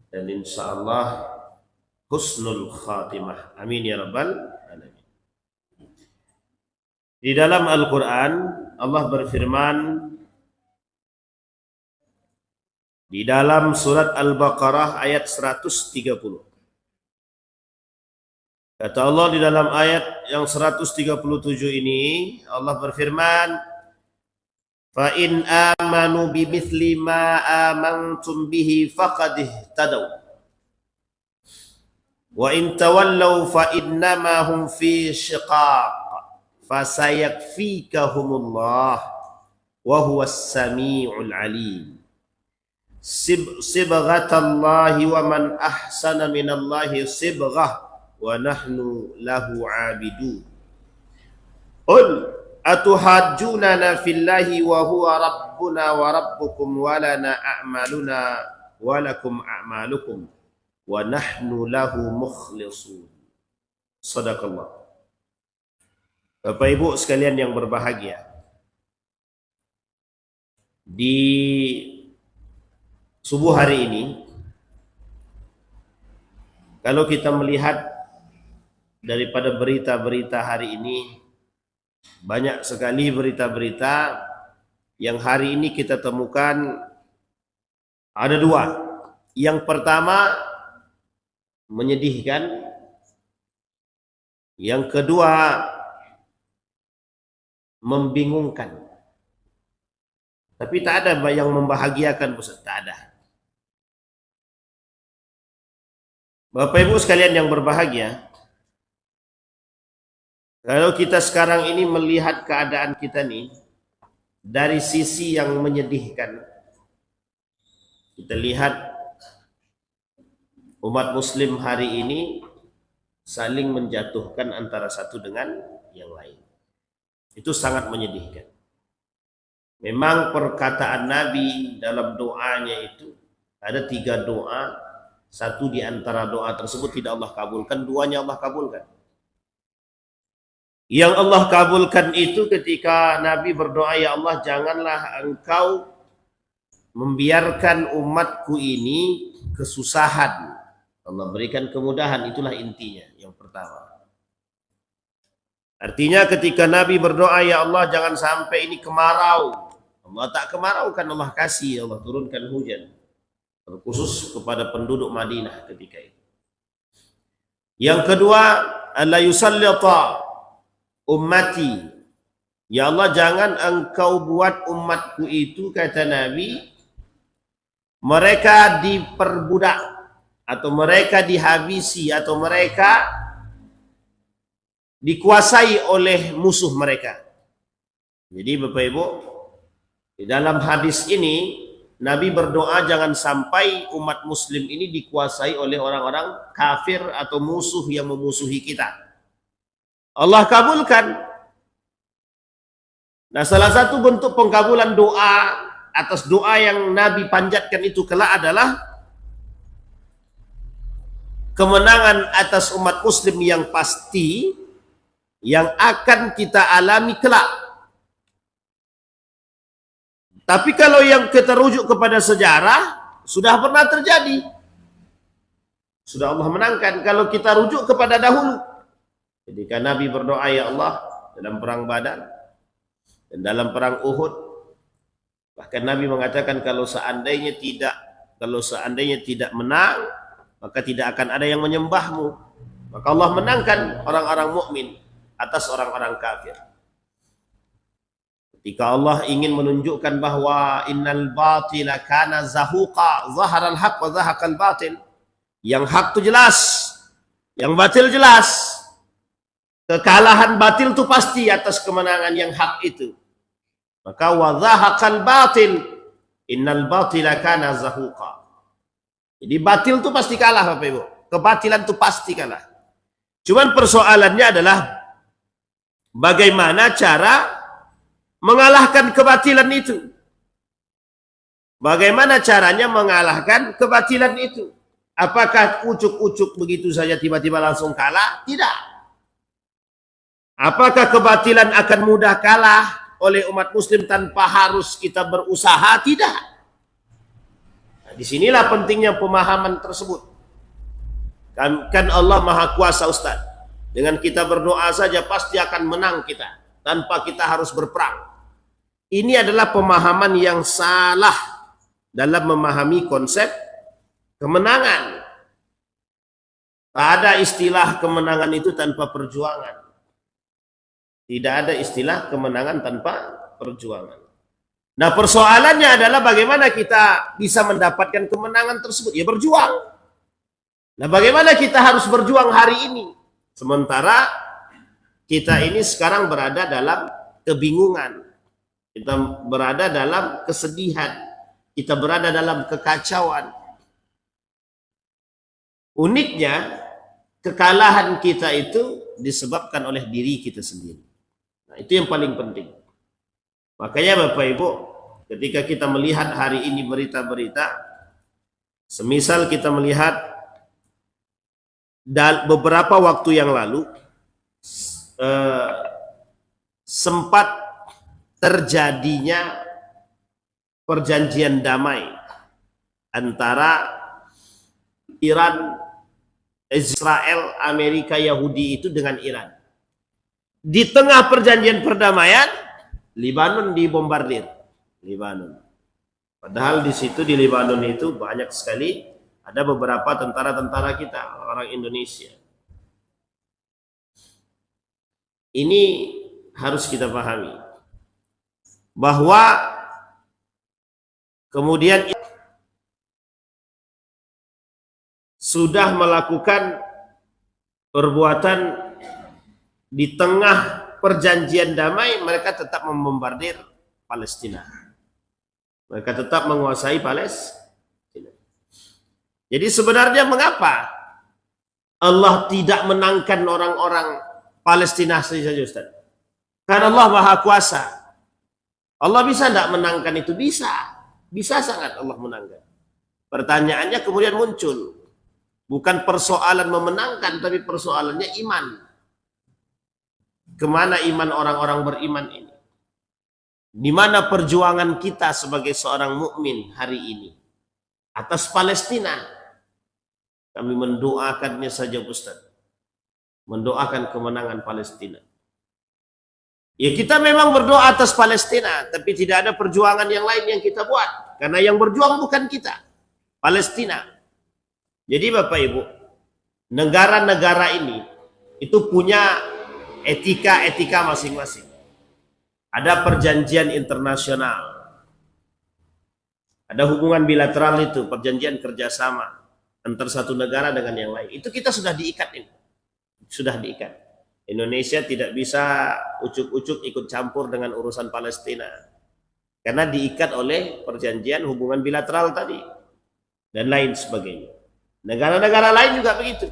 dan insya Allah husnul khatimah. Amin ya rabbal alamin. Di dalam Al-Quran Allah berfirman di dalam surat Al-Baqarah ayat 130. Kata Allah di dalam ayat yang 137 ini, Allah berfirman, "Fa in amanu bimithli ma amantum bihi faqad ihtadaw. Wa in tawallaw fa innama hum fi shiqaq. Fasayakfikahumullah wa huwas samiul alim." Sibghatallahi wa man ahsana minallahi sibghah wa nahnu lahu abidun. Qul atuhajjunana fillahi wa huwa rabbuna wa rabbukum wa lana a'maluna wa lakum a'malukum wa nahnu lahu mukhlisun. Sadaqallah. Bapak Ibu sekalian yang berbahagia, di subuh hari ini kalau kita melihat daripada berita-berita hari ini, banyak sekali berita-berita yang hari ini kita temukan ada dua. Yang pertama menyedihkan, yang kedua membingungkan. Tapi tak ada yang membahagiakan, Ustaz, tak ada. Bapak Ibu sekalian yang berbahagia, kalau kita sekarang ini melihat keadaan kita nih dari sisi yang menyedihkan, kita lihat umat muslim hari ini saling menjatuhkan antara satu dengan yang lain. Itu sangat menyedihkan. Memang perkataan Nabi dalam doanya itu ada 3 doa. Satu di antara doa tersebut tidak Allah kabulkan, duanya Allah kabulkan. Yang Allah kabulkan itu ketika Nabi berdoa, "Ya Allah, janganlah engkau membiarkan umatku ini kesusahan. Allah berikan kemudahan." Itulah intinya yang pertama. Artinya ketika Nabi berdoa, "Ya Allah, jangan sampai ini kemarau." Allah tak kemarau, kan Allah kasih, Allah turunkan hujan. Terkhusus kepada penduduk Madinah ketika itu. Yang kedua, "Alla yusallita ummati." Ya Allah, jangan engkau buat umatku itu, kata Nabi, mereka diperbudak atau mereka dihabisi atau mereka dikuasai oleh musuh mereka. Jadi Bapak Ibu, di dalam hadis ini Nabi berdoa jangan sampai umat muslim ini dikuasai oleh orang-orang kafir atau musuh yang memusuhi kita. Allah kabulkan. Nah, salah satu bentuk pengkabulan doa atas doa yang Nabi panjatkan itu kelak adalah kemenangan atas umat muslim yang pasti yang akan kita alami kelak. Tapi kalau yang kita rujuk kepada sejarah, sudah pernah terjadi. Sudah Allah menangkan. Kalau kita rujuk kepada dahulu, ketika Nabi berdoa, "Ya Allah," dalam perang Badar dan dalam perang Uhud, bahkan Nabi mengatakan kalau seandainya tidak menang, maka tidak akan ada yang menyembahmu. Maka Allah menangkan orang-orang mukmin atas orang-orang kafir. Ketika Allah ingin menunjukkan bahwa innal batila kana zahuqa, zaharal haq wa zahaqal batil. Yang hak itu jelas, yang batil jelas. Kekalahan batil itu pasti atas kemenangan yang hak itu. Maka wa zahaqal batil, innal batila kana zahuqa. Jadi batil itu pasti kalah, Bapak Ibu. Kebatilan itu pasti kalah. Cuman persoalannya adalah bagaimana cara mengalahkan kebatilan itu. Bagaimana caranya mengalahkan kebatilan itu? Apakah ucuk-ucuk begitu saja tiba-tiba langsung kalah? Tidak. Apakah kebatilan akan mudah kalah oleh umat muslim tanpa harus kita berusaha? Tidak. Disinilah pentingnya pemahaman tersebut. Kan Allah Maha Kuasa, Ustaz. Dengan kita berdoa saja pasti akan menang kita, tanpa kita harus berperang. Ini adalah pemahaman yang salah dalam memahami konsep kemenangan. Tak ada istilah kemenangan itu tanpa perjuangan. Tidak ada istilah kemenangan tanpa perjuangan. Nah, persoalannya adalah bagaimana kita bisa mendapatkan kemenangan tersebut. Ya berjuang. Nah, bagaimana kita harus berjuang hari ini? Sementara kita ini sekarang berada dalam kebingungan. Kita berada dalam kesedihan. Kita berada dalam kekacauan. Uniknya, kekalahan kita itu disebabkan oleh diri kita sendiri. Nah, itu yang paling penting. Makanya Bapak Ibu, ketika kita melihat hari ini berita-berita, semisal kita melihat beberapa waktu yang lalu sempat terjadinya perjanjian damai antara Iran, Israel, Amerika, Yahudi itu dengan Iran. Di tengah perjanjian perdamaian, Lebanon dibombardir. Lebanon. Padahal di situ di Lebanon itu banyak sekali ada beberapa tentara-tentara kita, orang Indonesia. Ini harus kita pahami bahwa kemudian sudah melakukan perbuatan di tengah perjanjian damai, mereka tetap membombardir Palestina. Mereka tetap menguasai Palestina. Jadi sebenarnya mengapa Allah tidak menangkan orang-orang Palestina saja, Ustaz? Karena Allah Maha Kuasa. Allah bisa tidak menangkan itu? Bisa. Bisa sangat Allah menangkan. Pertanyaannya kemudian muncul. Bukan persoalan memenangkan, tapi persoalannya iman. Kemana iman orang-orang beriman ini? Di mana perjuangan kita sebagai seorang mukmin hari ini atas Palestina? Kami mendoakannya saja, Ustaz. Mendoakan kemenangan Palestina. Ya, kita memang berdoa atas Palestina, tapi tidak ada perjuangan yang lain yang kita buat. Karena yang berjuang bukan kita, Palestina. Jadi Bapak Ibu, negara-negara ini itu punya etika-etika masing-masing. Ada perjanjian internasional. Ada hubungan bilateral itu, perjanjian kerjasama antar satu negara dengan yang lain. Itu kita sudah diikat ini. Sudah diikat. Indonesia tidak bisa ucuk-ucuk ikut campur dengan urusan Palestina. Karena diikat oleh perjanjian hubungan bilateral tadi. Dan lain sebagainya. Negara-negara lain juga begitu.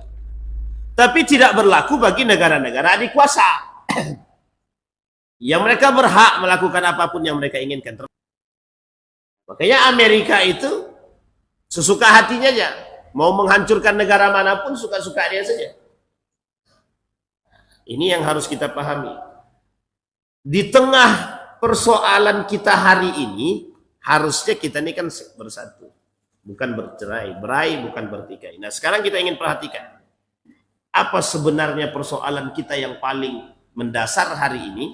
Tapi tidak berlaku bagi negara-negara adik kuasa. Yang mereka berhak melakukan apapun yang mereka inginkan. Makanya Amerika itu sesuka hatinya aja. Mau menghancurkan negara manapun suka-suka dia saja. Ini yang harus kita pahami. Di tengah persoalan kita hari ini, harusnya kita ini kan bersatu. Bukan bercerai, berai bukan bertikai. Nah sekarang kita ingin perhatikan. Apa sebenarnya persoalan kita yang paling mendasar hari ini?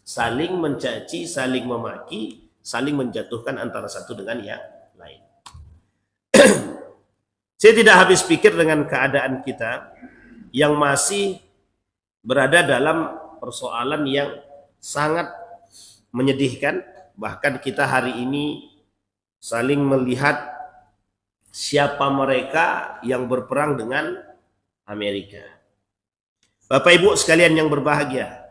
Saling mencaci, saling memaki, saling menjatuhkan antara satu dengan yang lain. Saya tidak habis pikir dengan keadaan kita yang masih berada dalam persoalan yang sangat menyedihkan. Bahkan kita hari ini saling melihat siapa mereka yang berperang dengan Amerika. Bapak Ibu sekalian yang berbahagia,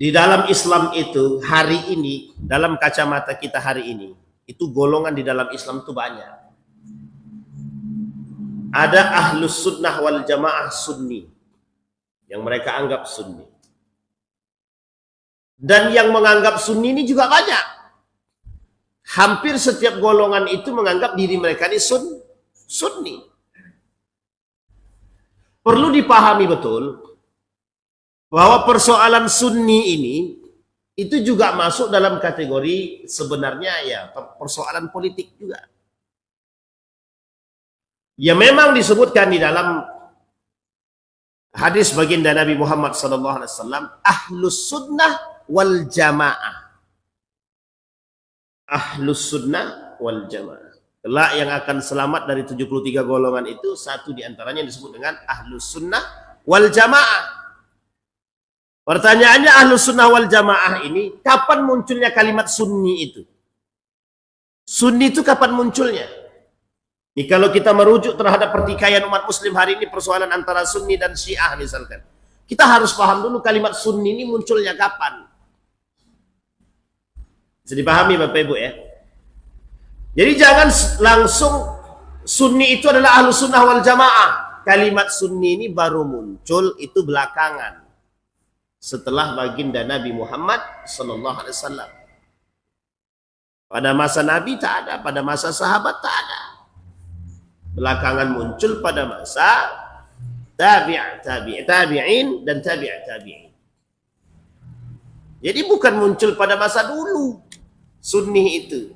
di dalam Islam itu hari ini, dalam kacamata kita hari ini, itu golongan di dalam Islam itu banyak. Ada ahlus sunnah wal jamaah sunni, yang mereka anggap sunni. Dan yang menganggap sunni ini juga banyak. Hampir setiap golongan itu menganggap diri mereka ini sunni. Perlu dipahami betul bahwa persoalan sunni ini itu juga masuk dalam kategori sebenarnya ya persoalan politik juga. Ya memang disebutkan di dalam hadis baginda Nabi Muhammad SAW, ahlus sunnah wal jamaah. Ahlus sunnah wal jamaah. Kelak yang akan selamat dari 73 golongan itu, satu diantaranya disebut dengan ahlus sunnah wal jamaah. Pertanyaannya, ahlus sunnah wal jamaah ini, kapan munculnya kalimat sunni itu? Sunni itu kapan munculnya? Ini kalau kita merujuk terhadap pertikaian umat muslim hari ini, persoalan antara sunni dan syiah misalkan. Kita harus paham dulu kalimat sunni ini munculnya kapan. Bisa dipahami Bapak Ibu ya? Jadi jangan langsung sunni itu adalah ahlus sunnah wal jamaah. Kalimat sunni ini baru muncul itu belakangan. Setelah baginda Nabi Muhammad SAW. Pada masa Nabi tak ada, pada masa sahabat tak ada. Belakangan muncul pada masa tabi'in dan tabi'in. Jadi bukan muncul pada masa dulu sunni itu.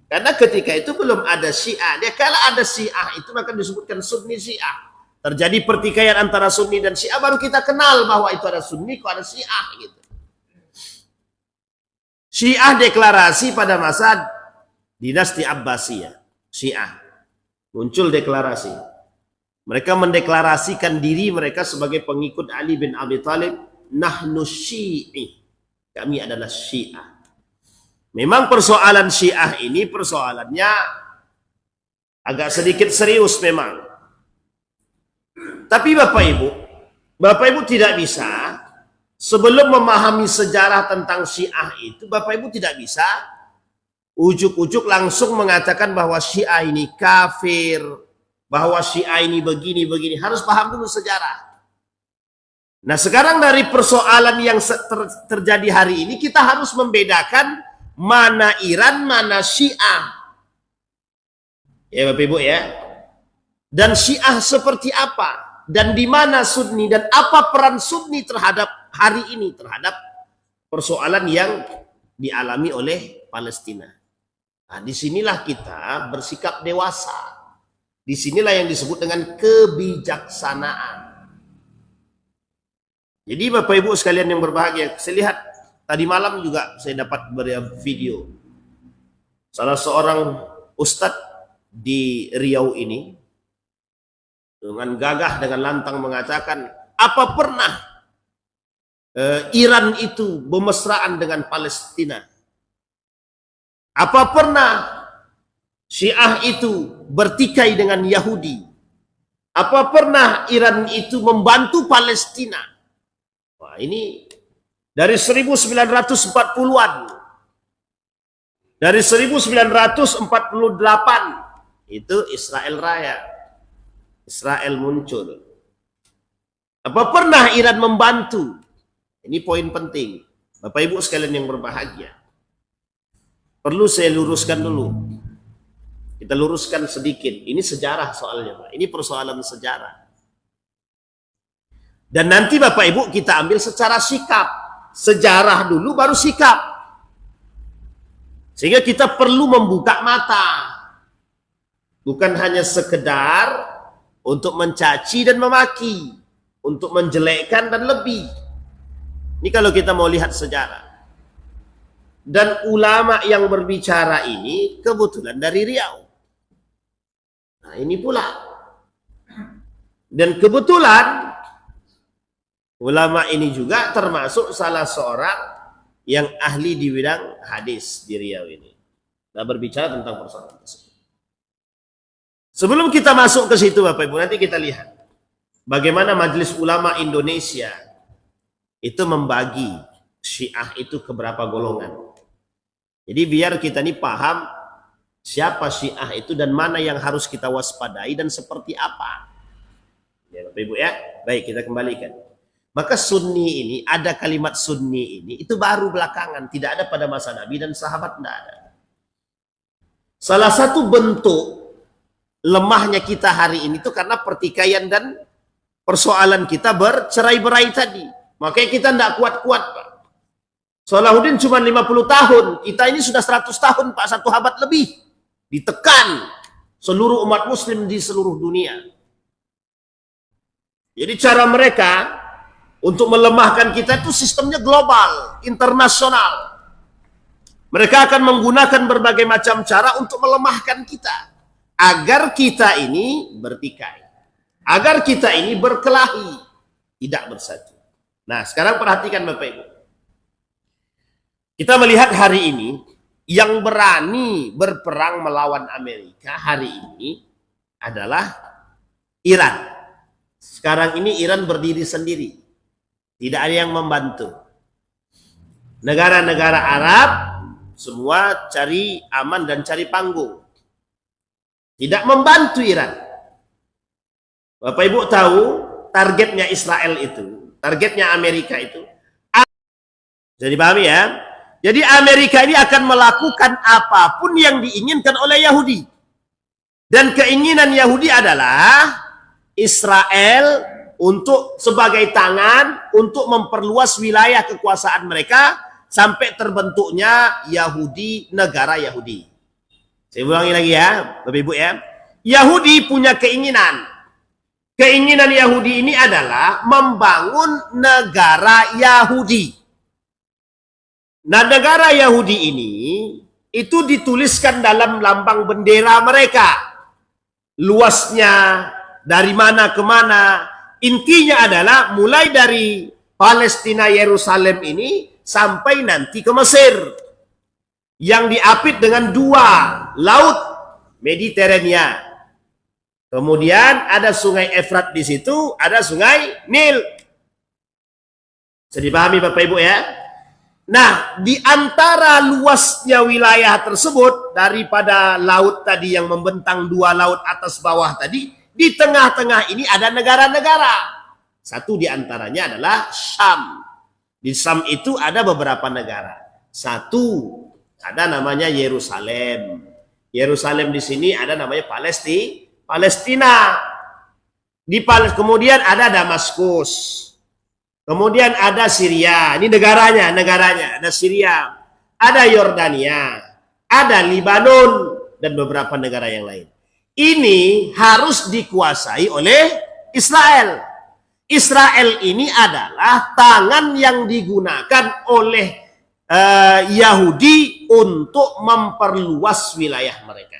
Karena ketika itu belum ada syiah. Dia kalau ada syiah itu maka disebutkan sunni syiah. Terjadi pertikaian antara sunni dan syiah, baru kita kenal bahwa itu ada sunni, kok ada syiah gitu. Syiah deklarasi pada masa dinasti Abbasiyah. Syiah muncul deklarasi. Mereka mendeklarasikan diri mereka sebagai pengikut Ali bin Abi Thalib. Nahnu syi'i. Kami adalah syiah. Memang persoalan syiah ini persoalannya agak sedikit serius memang. Tapi Bapak Ibu tidak bisa sebelum memahami sejarah tentang syiah itu, Bapak Ibu tidak bisa ujuk-ujuk langsung mengatakan bahwa syiah ini kafir, bahwa syiah ini begini-begini. Harus paham dulu sejarah. Nah sekarang dari persoalan yang terjadi hari ini, kita harus membedakan mana Iran, mana Syiah. Ya Bapak Ibu ya. Dan Syiah seperti apa? Dan di mana Sunni? Dan apa peran Sunni terhadap hari ini? Terhadap persoalan yang dialami oleh Palestina. Nah, disinilah kita bersikap dewasa. Disinilah yang disebut dengan kebijaksanaan. Jadi Bapak Ibu sekalian yang berbahagia, saya lihat tadi malam juga saya dapat video salah seorang ustadz di Riau ini dengan gagah, dengan lantang mengatakan, apa pernah Iran itu bermesraan dengan Palestina? Apa pernah Syiah itu bertikai dengan Yahudi? Apa pernah Iran itu membantu Palestina? Wah, ini dari 1940-an. Dari 1948 itu Israel Raya. Israel muncul. Apa pernah Iran membantu? Ini poin penting. Bapak Ibu sekalian yang berbahagia. Perlu saya luruskan dulu. Kita luruskan sedikit. Ini sejarah soalnya, Pak. Ini persoalan sejarah. Dan nanti Bapak Ibu kita ambil secara sikap. Sejarah dulu baru sikap. Sehingga kita perlu membuka mata. Bukan hanya sekedar untuk mencaci dan memaki. Untuk menjelekkan dan lebih. Ini kalau kita mau lihat sejarah. Dan ulama yang berbicara ini kebetulan dari Riau. Nah ini pula. Dan kebetulan ulama ini juga termasuk salah seorang yang ahli di bidang hadis di Riau ini. Nah berbicara tentang persoalan tersebut. Sebelum kita masuk ke situ Bapak Ibu, nanti kita lihat bagaimana Majelis Ulama Indonesia itu membagi Syiah itu ke berapa golongan. Jadi biar kita ini paham siapa Syiah itu dan mana yang harus kita waspadai dan seperti apa. Ya Bapak Ibu ya. Baik, kita kembalikan. Maka Sunni ini, ada kalimat Sunni ini, itu baru belakangan. Tidak ada pada masa Nabi dan sahabat, tidak ada. Salah satu bentuk lemahnya kita hari ini itu karena pertikaian dan persoalan kita bercerai-berai tadi. Makanya kita tidak kuat-kuat, Pak. Salahuddin cuma 50 tahun. Kita ini sudah 100 tahun, Pak. 1 abad lebih. Ditekan seluruh umat muslim di seluruh dunia. Jadi cara mereka untuk melemahkan kita itu sistemnya global, internasional. Mereka akan menggunakan berbagai macam cara untuk melemahkan kita. Agar kita ini bertikai. Agar kita ini berkelahi. Tidak bersatu. Nah, sekarang perhatikan Bapak Ibu. Kita melihat hari ini, yang berani berperang melawan Amerika hari ini adalah Iran. Sekarang ini Iran berdiri sendiri. Tidak ada yang membantu. Negara-negara Arab semua cari aman dan cari panggung. Tidak membantu Iran. Bapak Ibu tahu targetnya Israel itu, targetnya Amerika itu. Jadi pahami ya? Jadi Amerika ini akan melakukan apapun yang diinginkan oleh Yahudi. Dan keinginan Yahudi adalah Israel untuk sebagai tangan untuk memperluas wilayah kekuasaan mereka sampai terbentuknya Yahudi, negara Yahudi. Saya ulangi lagi ya, Bapak Ibu ya. Yahudi punya keinginan. Keinginan Yahudi ini adalah membangun negara Yahudi. Nah, negara Yahudi ini itu dituliskan dalam lambang bendera mereka. Luasnya dari mana ke mana. Intinya adalah mulai dari Palestina Yerusalem ini sampai nanti ke Mesir. Yang diapit dengan 2 laut Mediterania. Kemudian ada sungai Efrat di situ, ada sungai Nil. Bisa dipahami Bapak Ibu ya? Nah, di antara luasnya wilayah tersebut, daripada laut tadi yang membentang 2 laut atas bawah tadi, di tengah-tengah ini ada negara-negara. Satu di antaranya adalah Syam. Di Syam itu ada beberapa negara. Satu, ada namanya Yerusalem. Yerusalem di sini ada namanya Palestina. Kemudian ada Damaskus. Kemudian ada Syria, ini negaranya, ada Syria, ada Yordania, ada Libanon, dan beberapa negara yang lain. Ini harus dikuasai oleh Israel. Israel ini adalah tangan yang digunakan oleh Yahudi untuk memperluas wilayah mereka.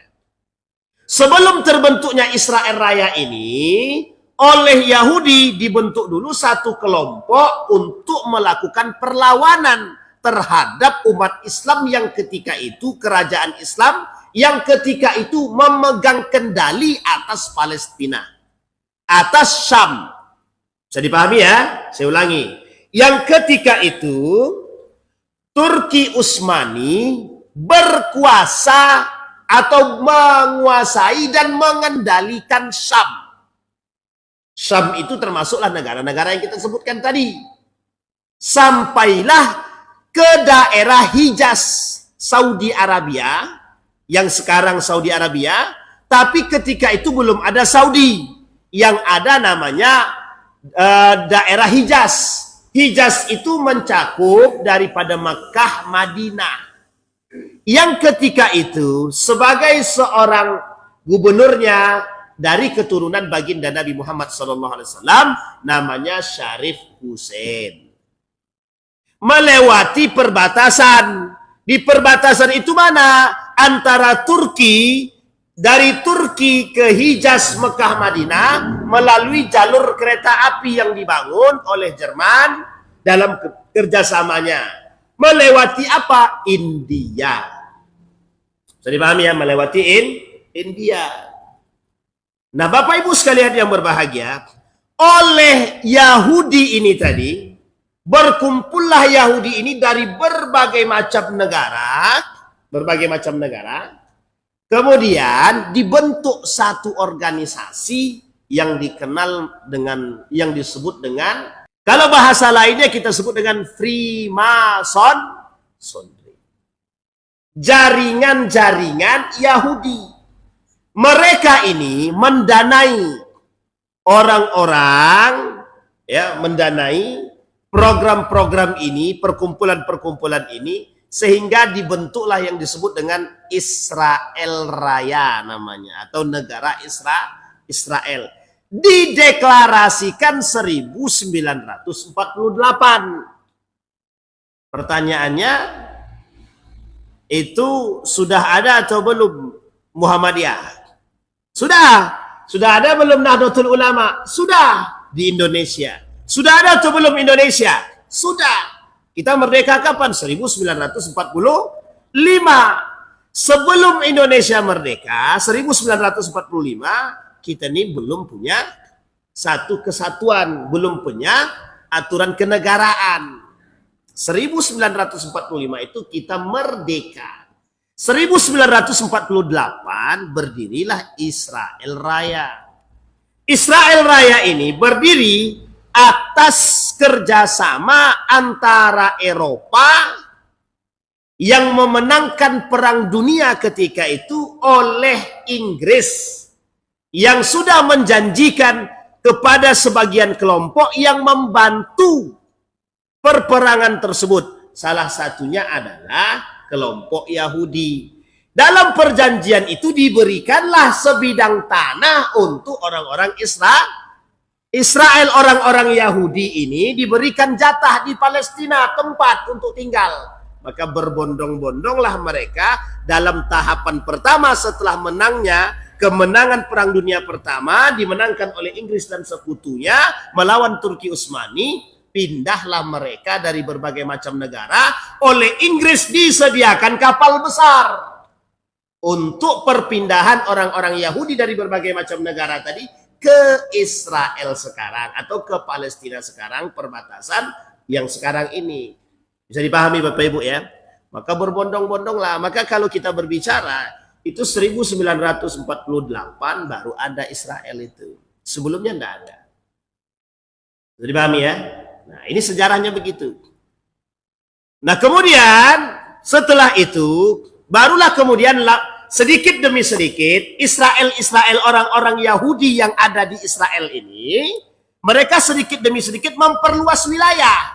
Sebelum terbentuknya Israel Raya ini, oleh Yahudi dibentuk dulu satu kelompok untuk melakukan perlawanan terhadap umat Islam yang ketika itu, kerajaan Islam yang ketika itu memegang kendali atas Palestina, atas Syam. Bisa dipahami ya? Saya ulangi. Yang ketika itu Turki Utsmani berkuasa atau menguasai dan mengendalikan Syam. Syam itu termasuklah negara-negara yang kita sebutkan tadi. Sampailah ke daerah Hijaz, Saudi Arabia, yang sekarang Saudi Arabia, tapi ketika itu belum ada Saudi. Yang ada namanya daerah Hijaz. Hijaz itu mencakup daripada Makkah, Madinah. Yang ketika itu sebagai seorang gubernurnya dari keturunan baginda Nabi Muhammad SAW, namanya Syarif Hussein. Melewati perbatasan. Di perbatasan itu mana? Antara Turki, dari Turki ke Hijaz, Mekah, Madinah, melalui jalur kereta api yang dibangun oleh Jerman dalam kerjasamanya. Melewati apa? India. Bisa dipahami ya? Melewati India. Nah, Bapak Ibu sekalian yang berbahagia, oleh Yahudi ini tadi, berkumpullah Yahudi ini dari berbagai macam negara, kemudian dibentuk satu organisasi yang dikenal dengan, yang disebut dengan, kalau bahasa lainnya kita sebut dengan Freemason, jaringan-jaringan Yahudi. Mereka ini mendanai orang-orang, ya, mendanai program-program ini, perkumpulan-perkumpulan ini, sehingga dibentuklah yang disebut dengan Israel Raya namanya, atau negara Israel. Dideklarasikan 1948. Pertanyaannya, itu sudah ada atau belum Muhammadiyah? Sudah ada belum Nahdlatul Ulama? Sudah di Indonesia. Sudah ada atau belum Indonesia? Sudah. Kita merdeka kapan? 1945. Sebelum Indonesia merdeka, 1945, kita ini belum punya satu kesatuan, belum punya aturan kenegaraan. 1945 itu kita merdeka. 1948 berdirilah Israel Raya. Israel Raya ini berdiri atas kerjasama antara Eropa yang memenangkan perang dunia ketika itu oleh Inggris, yang sudah menjanjikan kepada sebagian kelompok yang membantu perperangan tersebut. Salah satunya adalah kelompok Yahudi. Dalam perjanjian itu diberikanlah sebidang tanah untuk orang-orang Israel. Orang-orang Yahudi ini diberikan jatah di Palestina, tempat untuk tinggal. Maka berbondong-bondonglah mereka dalam tahapan pertama setelah kemenangan Perang Dunia Pertama, dimenangkan oleh Inggris dan sekutunya melawan Turki Utsmani. Pindahlah mereka dari berbagai macam negara. Oleh Inggris disediakan kapal besar untuk perpindahan orang-orang Yahudi dari berbagai macam negara tadi ke Israel sekarang, atau ke Palestina sekarang, perbatasan yang sekarang ini. Bisa dipahami Bapak Ibu ya? Maka berbondong-bondonglah. Maka kalau kita berbicara, itu 1948 baru ada Israel itu. Sebelumnya tidak ada. Bisa dipahami ya? Nah, ini sejarahnya begitu. Nah, kemudian setelah itu barulah kemudian sedikit demi sedikit Israel orang-orang Yahudi yang ada di Israel ini, mereka sedikit demi sedikit memperluas wilayah.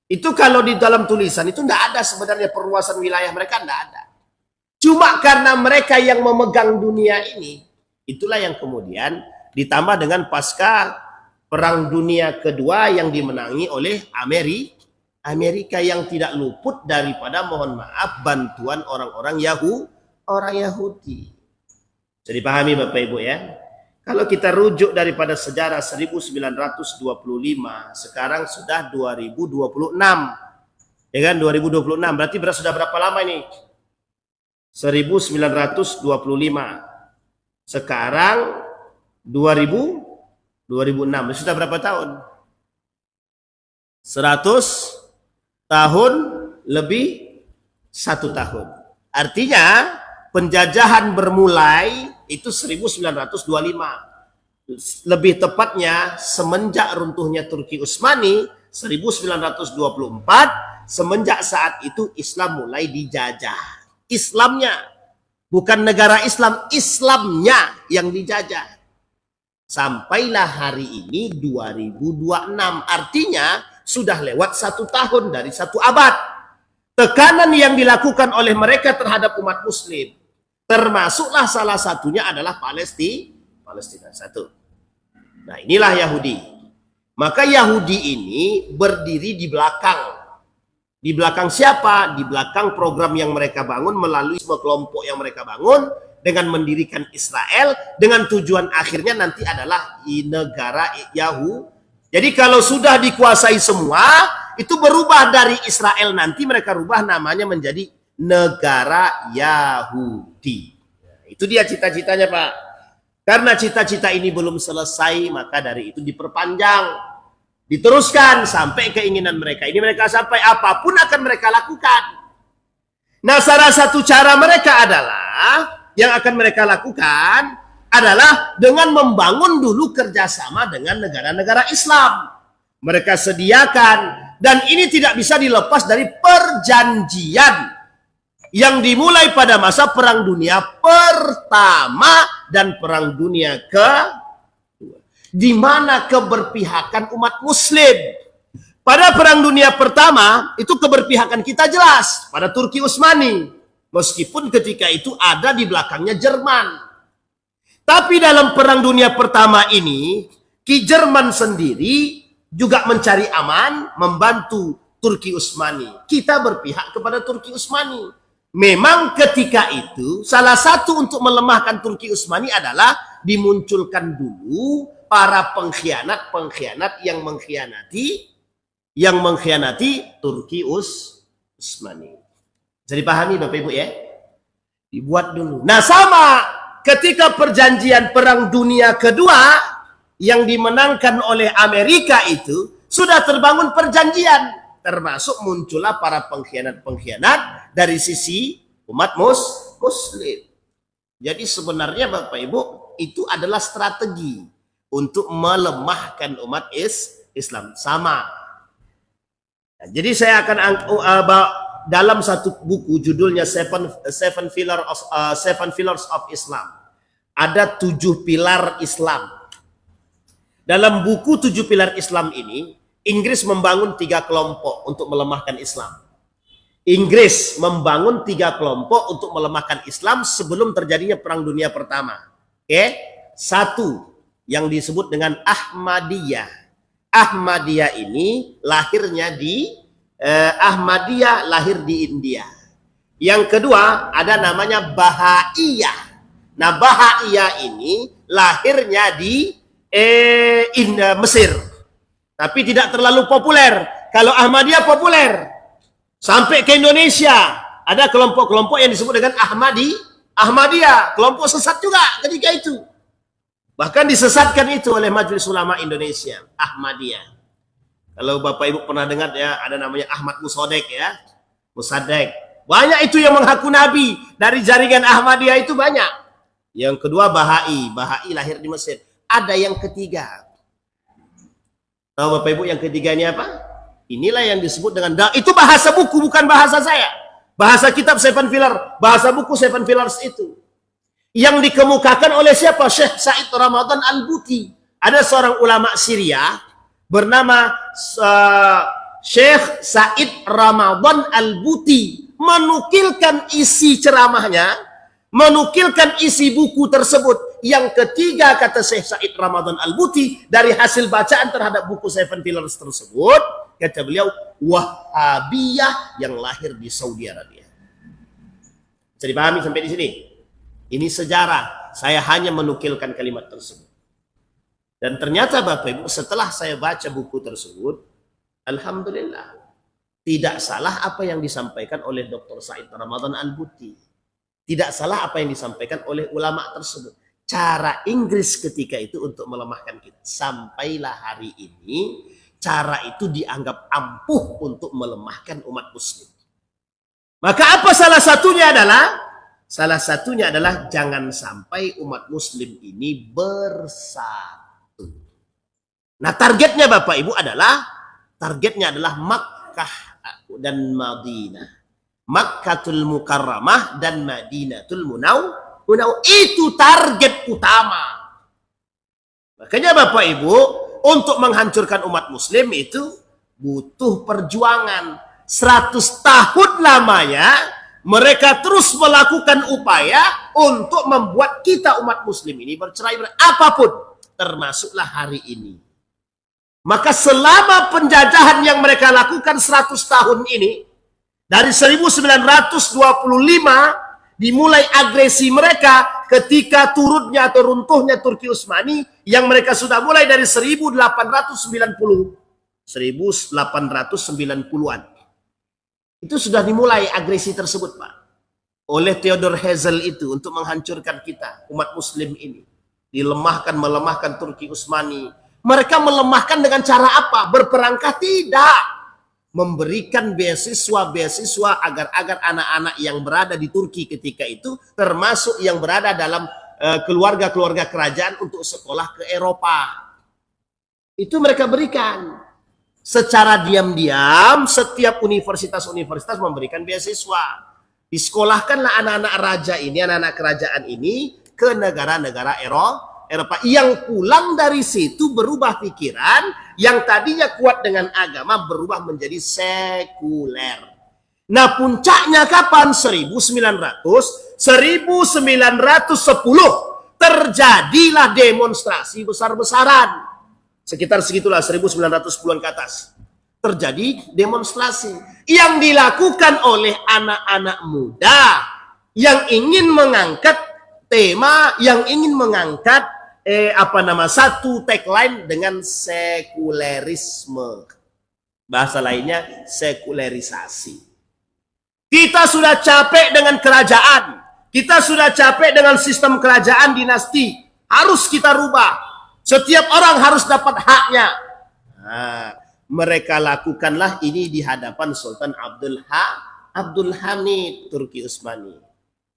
Itu kalau di dalam tulisan itu tidak ada sebenarnya perluasan wilayah mereka, tidak ada. Cuma karena mereka yang memegang dunia ini, itulah yang kemudian ditambah dengan pasca Perang Dunia Kedua yang dimenangi oleh Amerika yang tidak luput daripada, mohon maaf, bantuan orang-orang Yahudi. Jadi pahami Bapak Ibu ya. Kalau kita rujuk daripada sejarah 1925, sekarang sudah 2026. Ya kan, 2026. Berarti sudah berapa lama ini? 1925. Sekarang 2006. Sudah berapa tahun? 100 tahun lebih 1 tahun. Artinya penjajahan bermulai itu 1925. Lebih tepatnya semenjak runtuhnya Turki Utsmani 1924, semenjak saat itu Islam mulai dijajah. Islamnya, bukan negara Islam, Islamnya yang dijajah. Sampailah hari ini 2026, artinya sudah lewat 1 tahun dari 1 abad. Tekanan yang dilakukan oleh mereka terhadap umat muslim, termasuklah salah satunya adalah Palestina satu. Nah, inilah Yahudi. Maka Yahudi ini berdiri di belakang. Di belakang siapa? Di belakang program yang mereka bangun melalui semua kelompok yang mereka bangun, dengan mendirikan Israel, dengan tujuan akhirnya nanti adalah negara Yahudi. Jadi kalau sudah dikuasai semua, itu berubah dari Israel, nanti mereka rubah namanya menjadi negara Yahudi. Itu dia cita-citanya Pak. Karena cita-cita ini belum selesai, maka dari itu diperpanjang, diteruskan sampai keinginan mereka. Ini mereka sampai apapun akan mereka lakukan. Nah, salah satu cara mereka adalah, yang akan mereka lakukan adalah dengan membangun dulu kerjasama dengan negara-negara Islam. Mereka sediakan, dan ini tidak bisa dilepas dari perjanjian yang dimulai pada masa Perang Dunia Pertama dan Perang Dunia Kedua. Di mana keberpihakan umat muslim? Pada Perang Dunia Pertama, itu keberpihakan kita jelas pada Turki Utsmani. Meskipun ketika itu ada di belakangnya Jerman. Tapi dalam Perang Dunia Pertama ini, Ki Jerman sendiri juga mencari aman, membantu Turki Utsmani. Kita berpihak kepada Turki Utsmani. Memang ketika itu, salah satu untuk melemahkan Turki Utsmani adalah dimunculkan dulu para pengkhianat-pengkhianat yang mengkhianati Turki Utsmani. Bisa dipahami Bapak Ibu ya? Dibuat dulu. Nah sama ketika perjanjian Perang Dunia Kedua yang dimenangkan oleh Amerika itu sudah terbangun perjanjian. Termasuk muncullah para pengkhianat-pengkhianat dari sisi umat muslim. Jadi sebenarnya Bapak Ibu itu adalah strategi untuk melemahkan umat Islam. Sama. Nah, jadi saya akan dalam satu buku judulnya Seven Pillars of Islam. Ada 7 pilar Islam. Dalam buku 7 pilar Islam ini, Inggris membangun 3 kelompok untuk melemahkan Islam. Inggris membangun 3 kelompok untuk melemahkan Islam sebelum terjadinya Perang Dunia Pertama. Oke? Satu yang disebut dengan Ahmadiyah. Ahmadiyah ini lahirnya di lahir di India. Yang kedua ada namanya Bahaiyah. Nah Bahaiyah ini lahirnya di Mesir. Tapi tidak terlalu populer. Kalau Ahmadiyah populer. Sampai ke Indonesia. Ada kelompok-kelompok yang disebut dengan Ahmadiyah. Kelompok sesat juga ketika itu. Bahkan disesatkan itu oleh Majelis Ulama Indonesia. Ahmadiyah. Kalau Bapak Ibu pernah dengar ya, ada namanya Ahmad Musadek ya. Musadek. Banyak itu yang mengaku Nabi. Dari jaringan Ahmadiyah itu banyak. Yang kedua Bahai. Bahai lahir di Mesir. Ada yang ketiga. Tahu Bapak Ibu yang ketiga ini apa? Inilah yang disebut dengan itu bahasa buku bukan bahasa saya. Bahasa kitab Seven Pillars, bahasa buku Seven Pillars itu. Yang dikemukakan oleh siapa? Syekh Said Ramadan Al-Buti. Ada seorang ulama Syria bernama Syekh Said Ramadan Al-Buti menukilkan isi ceramahnya, menukilkan isi buku tersebut. Yang ketiga kata Syekh Said Ramadan Al-Buti dari hasil bacaan terhadap buku Seven Pillars tersebut, kata beliau Wahhabiyah yang lahir di Saudi Arabia. Bisa dipahami sampai di sini? Ini sejarah. Saya hanya menukilkan kalimat tersebut. Dan ternyata Bapak Ibu setelah saya baca buku tersebut, alhamdulillah tidak salah apa yang disampaikan oleh Dr. Said Ramadan Al-Buti. Tidak salah apa yang disampaikan oleh ulama tersebut. Cara Inggris ketika itu untuk melemahkan kita. Sampailah hari ini, cara itu dianggap ampuh untuk melemahkan umat muslim. Maka apa salah satunya adalah? Salah satunya adalah jangan sampai umat muslim ini bersatu. Nah targetnya Bapak Ibu adalah, Makkah dan Madinah. Makkatul Mukarramah dan Madinatul Munawwarah. Itu target utama. Makanya Bapak Ibu, untuk menghancurkan umat muslim itu butuh perjuangan. 100 tahun lamanya mereka terus melakukan upaya untuk membuat kita umat muslim ini bercerai apapun, termasuklah hari ini. Maka selama penjajahan yang mereka lakukan 100 tahun ini, dari 1925 dimulai agresi mereka ketika turunnya atau runtuhnya Turki Utsmani yang mereka sudah mulai dari 1890-an. Itu sudah dimulai agresi tersebut, Pak. Oleh Theodor Herzl itu untuk menghancurkan kita, umat muslim ini. Melemahkan Turki Utsmani. Mereka melemahkan dengan cara apa? Berperangkah? Tidak. Memberikan beasiswa agar anak-anak yang berada di Turki ketika itu, termasuk yang berada dalam keluarga-keluarga kerajaan untuk sekolah ke Eropa. Itu mereka berikan. Secara diam-diam setiap universitas memberikan beasiswa. Disekolahkanlah anak-anak raja ini, anak-anak kerajaan ini ke negara-negara Eropa yang pulang dari situ berubah pikiran, yang tadinya kuat dengan agama berubah menjadi sekuler. Nah, puncaknya kapan? 1910 terjadilah demonstrasi besar-besaran. Sekitar segitulah 1910-an ke atas. Terjadi demonstrasi yang dilakukan oleh anak-anak muda yang ingin mengangkat tema, yang ingin mengangkat satu tagline dengan sekulerisme. Bahasa lainnya sekularisasi. Kita sudah capek dengan kerajaan. Kita sudah capek dengan sistem kerajaan dinasti. Harus kita rubah. Setiap orang harus dapat haknya. Nah, mereka lakukanlah ini di hadapan Sultan Abdul Hamid Turki Utsmani.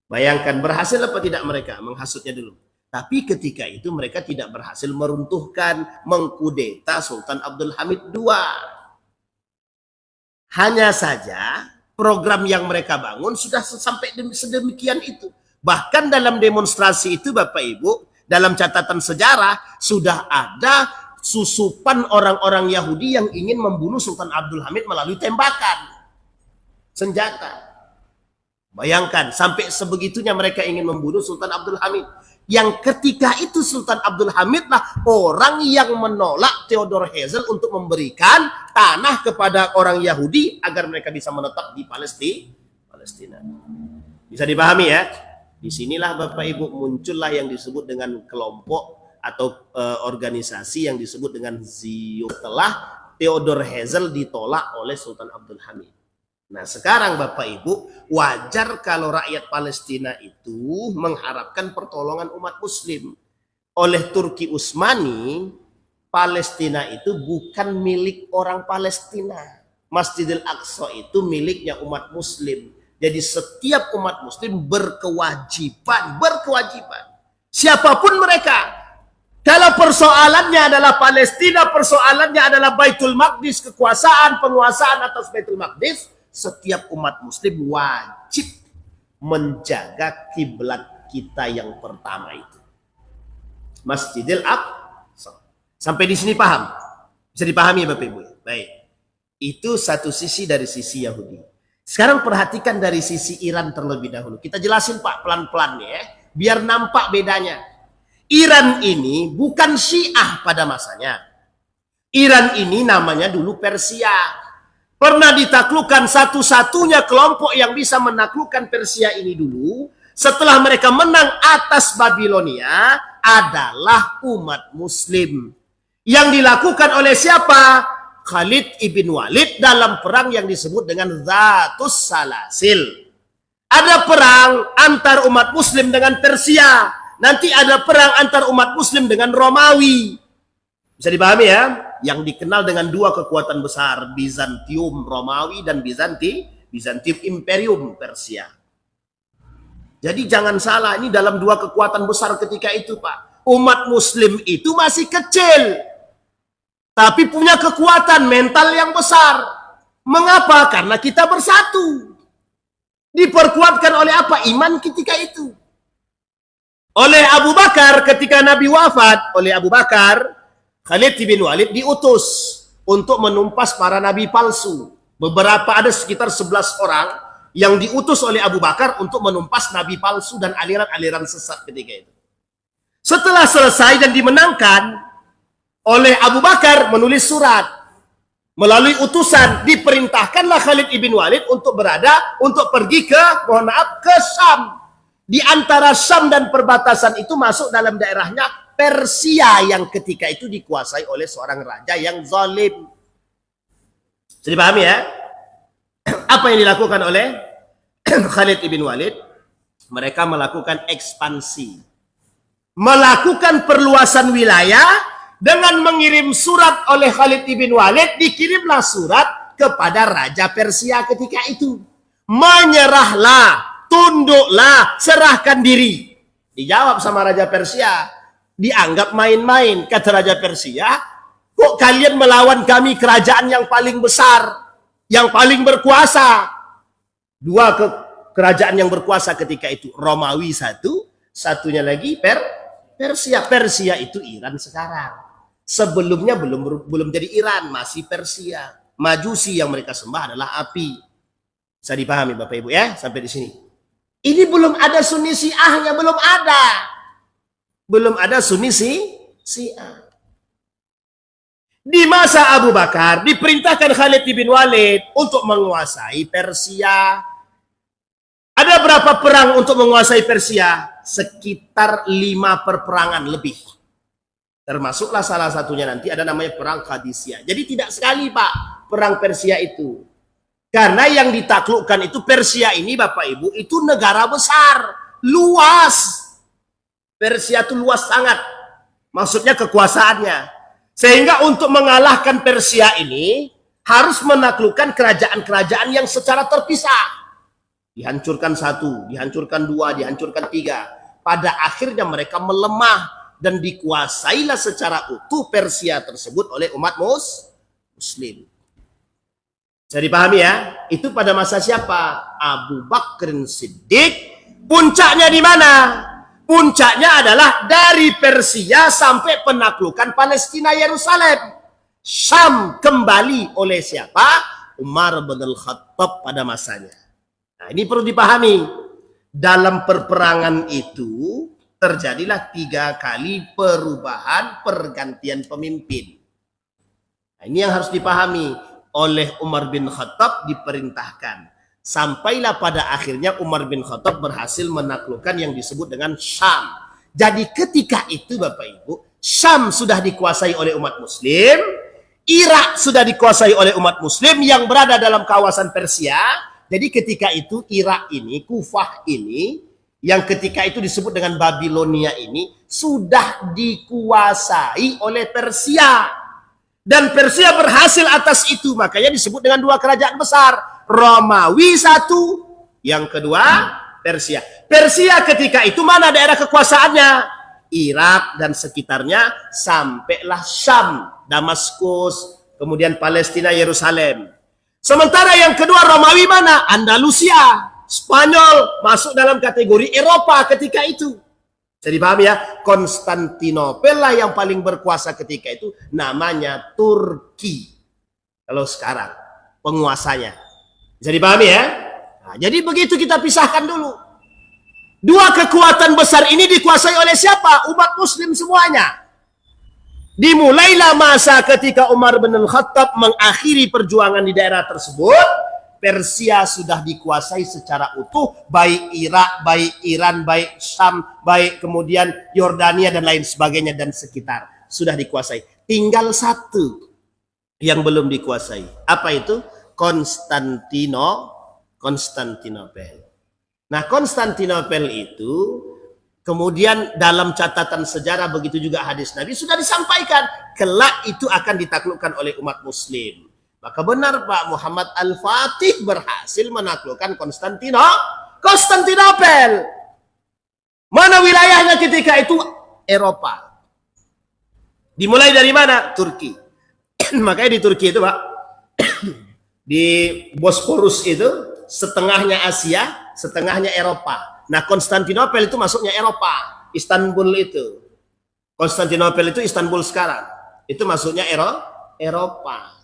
Bayangkan berhasil apa tidak mereka menghasutnya dulu. Tapi ketika itu mereka tidak berhasil meruntuhkan, mengkudeta Sultan Abdul Hamid II. Hanya saja program yang mereka bangun sudah sampai sedemikian itu. Bahkan dalam demonstrasi itu Bapak Ibu, dalam catatan sejarah sudah ada susupan orang-orang Yahudi yang ingin membunuh Sultan Abdul Hamid melalui tembakan senjata. Bayangkan sampai sebegitunya mereka ingin membunuh Sultan Abdul Hamid. Yang ketika itu Sultan Abdul Hamid lah orang yang menolak Theodor Herzl untuk memberikan tanah kepada orang Yahudi agar mereka bisa menetap di Palestina. Bisa dipahami ya? Disinilah Bapak Ibu muncullah yang disebut dengan kelompok atau organisasi yang disebut dengan Zionisme setelah Theodor Herzl ditolak oleh Sultan Abdul Hamid. Nah sekarang Bapak Ibu, wajar kalau rakyat Palestina itu mengharapkan pertolongan umat muslim. Oleh Turki Utsmani, Palestina itu bukan milik orang Palestina. Masjidil Aqsa itu miliknya umat muslim. Jadi setiap umat muslim berkewajiban. Siapapun mereka. Kalau persoalannya adalah Palestina, persoalannya adalah Baitul Maqdis, kekuasaan, penguasaan atas Baitul Maqdis, setiap umat muslim wajib menjaga kiblat kita yang pertama itu. Masjidil Aqsa. Sampai di sini paham? Bisa dipahami Bapak Ibu? Baik. Itu satu sisi dari sisi Yahudi. Sekarang perhatikan dari sisi Iran terlebih dahulu. Kita jelasin Pak pelan-pelan ya, biar nampak bedanya. Iran ini bukan Syiah pada masanya. Iran ini namanya dulu Persia. Pernah ditaklukkan, satu-satunya kelompok yang bisa menaklukkan Persia ini dulu setelah mereka menang atas Babilonia adalah umat muslim. Yang dilakukan oleh siapa? Khalid ibn Walid dalam perang yang disebut dengan Zatus Salasil. Ada perang antar umat muslim dengan Persia. Nanti ada perang antar umat muslim dengan Romawi. Bisa dipahami ya? Yang dikenal dengan dua kekuatan besar, Bizantium Romawi dan Bizantium Imperium Persia. Jadi jangan salah, ini dalam dua kekuatan besar ketika itu Pak. Umat muslim itu masih kecil, tapi punya kekuatan mental yang besar. Mengapa? Karena kita bersatu. Diperkuatkan oleh apa? Iman ketika itu. Oleh Abu Bakar ketika Nabi wafat, oleh Abu Bakar, Khalid bin Walid diutus untuk menumpas para nabi palsu. Beberapa, ada sekitar 11 orang yang diutus oleh Abu Bakar untuk menumpas nabi palsu dan aliran-aliran sesat ketika itu. Setelah selesai dan dimenangkan, oleh Abu Bakar menulis surat. Melalui utusan diperintahkanlah Khalid bin Walid untuk pergi ke Syam. Di antara Syam dan perbatasan itu masuk dalam daerahnya Persia yang ketika itu dikuasai oleh seorang raja yang zalim. Jadi pahami ya? Apa yang dilakukan oleh Khalid bin Walid? Mereka melakukan ekspansi. Melakukan perluasan wilayah dengan mengirim surat oleh Khalid bin Walid. Dikirimlah surat kepada Raja Persia ketika itu. Menyerahlah. Tunduklah, serahkan diri. Dijawab sama Raja Persia, dianggap main-main. Kata Raja Persia, kok kalian melawan kami, kerajaan yang paling besar, yang paling berkuasa. Dua kerajaan yang berkuasa ketika itu, Romawi satu, satunya lagi Persia. Persia itu Iran sekarang. Sebelumnya belum jadi Iran, masih Persia. Majusi yang mereka sembah adalah api. Bisa dipahami Bapak Ibu ya, sampai di sini. Ini belum ada Sunni Syiahnya, belum ada. Belum ada Sunni Syiah. Di masa Abu Bakar diperintahkan Khalid bin Walid untuk menguasai Persia. Ada berapa perang untuk menguasai Persia? Sekitar 5 perperangan lebih. Termasuklah salah satunya nanti ada namanya Perang Qadisiyah. Jadi tidak sekali Pak perang Persia itu. Karena yang ditaklukkan itu Persia ini Bapak Ibu itu negara besar. Luas. Persia itu luas sangat. Maksudnya kekuasaannya. Sehingga untuk mengalahkan Persia ini harus menaklukkan kerajaan-kerajaan yang secara terpisah. Dihancurkan 1, dihancurkan 2, dihancurkan 3. Pada akhirnya mereka melemah dan dikuasailah secara utuh Persia tersebut oleh umat Muslim. Bisa dipahami ya? Itu pada masa siapa? Abu Bakar Siddiq. Puncaknya di mana? Puncaknya adalah dari Persia sampai penaklukan Palestina Yerusalem. Syam kembali oleh siapa? Umar bin Al-Khattab pada masanya. Nah, ini perlu dipahami. Dalam perperangan itu terjadilah 3 kali perubahan pergantian pemimpin. Nah, ini yang harus dipahami. Oleh Umar bin Khattab diperintahkan. Sampailah pada akhirnya Umar bin Khattab berhasil menaklukkan yang disebut dengan Syam. Jadi ketika itu Bapak Ibu, Syam sudah dikuasai oleh umat Muslim, Irak sudah dikuasai oleh umat Muslim yang berada dalam kawasan Persia. Jadi ketika itu Irak ini, Kufah ini, yang ketika itu disebut dengan Babilonia ini, sudah dikuasai oleh Persia. Dan Persia berhasil atas itu, makanya disebut dengan 2 kerajaan besar. Romawi 1, yang kedua Persia. Persia ketika itu mana daerah kekuasaannya? Irak dan sekitarnya, sampailah Syam, Damaskus, kemudian Palestina, Yerusalem. Sementara yang kedua Romawi mana? Andalusia, Spanyol, masuk dalam kategori Eropa ketika itu. Jadi paham ya? Konstantinopel lah yang paling berkuasa ketika itu, namanya Turki. Kalau sekarang penguasanya. Bisa dipahami ya? Nah, jadi begitu kita pisahkan dulu. 2 kekuatan besar ini dikuasai oleh siapa? Umat Muslim semuanya. Dimulailah masa ketika Umar bin Al-Khattab mengakhiri perjuangan di daerah tersebut. Persia sudah dikuasai secara utuh. Baik Irak, baik Iran, baik Syam, baik kemudian Yordania dan lain sebagainya dan sekitar. Sudah dikuasai. Tinggal 1 yang belum dikuasai. Apa itu? Konstantinopel. Nah, Konstantinopel itu kemudian dalam catatan sejarah, begitu juga hadis Nabi sudah disampaikan kelak itu akan ditaklukkan oleh umat Muslim. Maka benar Pak, Muhammad Al-Fatih berhasil menaklukkan Konstantinopel. Mana wilayahnya ketika itu? Eropa. Dimulai dari mana? Turki. Makanya di Turki itu Pak, di Bosporus itu setengahnya Asia, setengahnya Eropa. Nah, Konstantinopel itu masuknya Eropa. Istanbul itu. Konstantinopel itu Istanbul sekarang. Itu masuknya Eropa.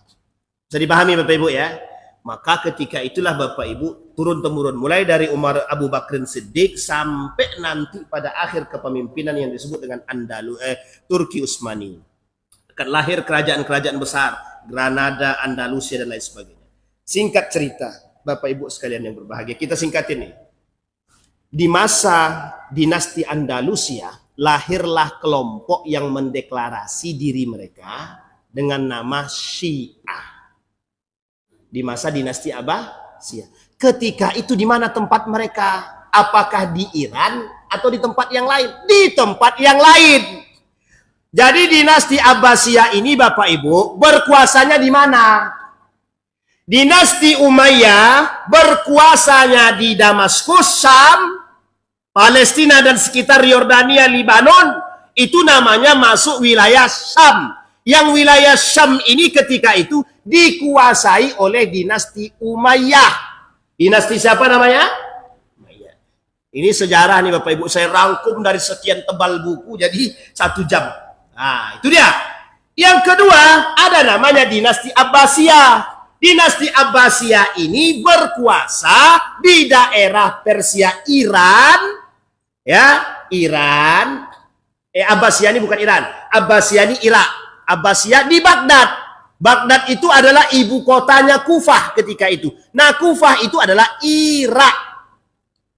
Bisa dipahami Bapak Ibu ya? Maka ketika itulah Bapak Ibu turun-temurun. Mulai dari Umar Abu Bakar Siddiq sampai nanti pada akhir kepemimpinan yang disebut dengan Turki Utsmani. Akan lahir kerajaan-kerajaan besar. Granada, Andalusia dan lain sebagainya. Singkat cerita, Bapak Ibu sekalian yang berbahagia, kita singkatin nih. Di masa dinasti Andalusia, lahirlah kelompok yang mendeklarasi diri mereka dengan nama Syiah. Di masa dinasti Abbasiyah. Ketika itu di mana tempat mereka? Apakah di Iran atau di tempat yang lain? Di tempat yang lain. Jadi dinasti Abbasiyah ini Bapak Ibu berkuasanya di mana? Dinasti Umayyah berkuasanya di Damaskus, Syam, Palestina dan sekitar Yordania, Libanon. Itu namanya masuk wilayah Syam. Yang wilayah Syam ini ketika itu dikuasai oleh dinasti Umayyah. Dinasti siapa namanya? Umayyah. Ini sejarah nih Bapak Ibu, saya rangkum dari sekian tebal buku jadi 1 jam. Nah, itu dia. Yang kedua, ada namanya dinasti Abbasiyah. Dinasti Abbasiyah ini berkuasa di daerah Persia, Iran. Ya, Iran. Abbasiyah ini bukan Iran. Abbasiyah ini Irak. Abbasiyah di Baghdad. Baghdad itu adalah ibu kotanya Kufah ketika itu. Nah, Kufah itu adalah Irak.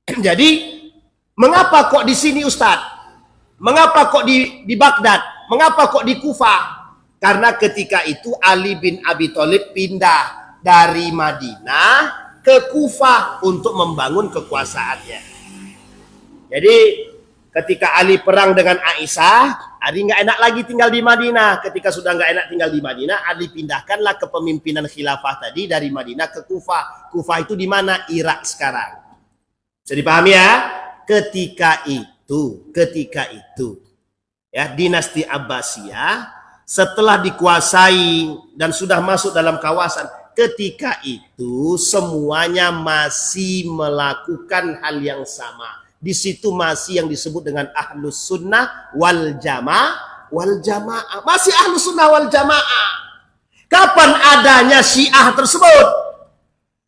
Jadi, mengapa kok di sini Ustadz? Mengapa kok di Baghdad? Mengapa kok di Kufah? Karena ketika itu Ali bin Abi Thalib pindah dari Madinah ke Kufah untuk membangun kekuasaannya. Jadi, ketika Ali perang dengan Aisyah, Ali nggak enak lagi tinggal di Madinah. Ketika sudah nggak enak tinggal di Madinah, Ali pindahkanlah kepemimpinan khilafah tadi dari Madinah ke Kufah. Kufah itu di mana? Irak sekarang. Bisa dipahami ya? Ketika itu, ya, dinasti Abbasiyah setelah dikuasai dan sudah masuk dalam kawasan, ketika itu semuanya masih melakukan hal yang sama. Di situ masih yang disebut dengan Ahlus Sunnah wal Jamaah, masih Ahlus Sunnah wal Jamaah. Kapan adanya Syiah tersebut?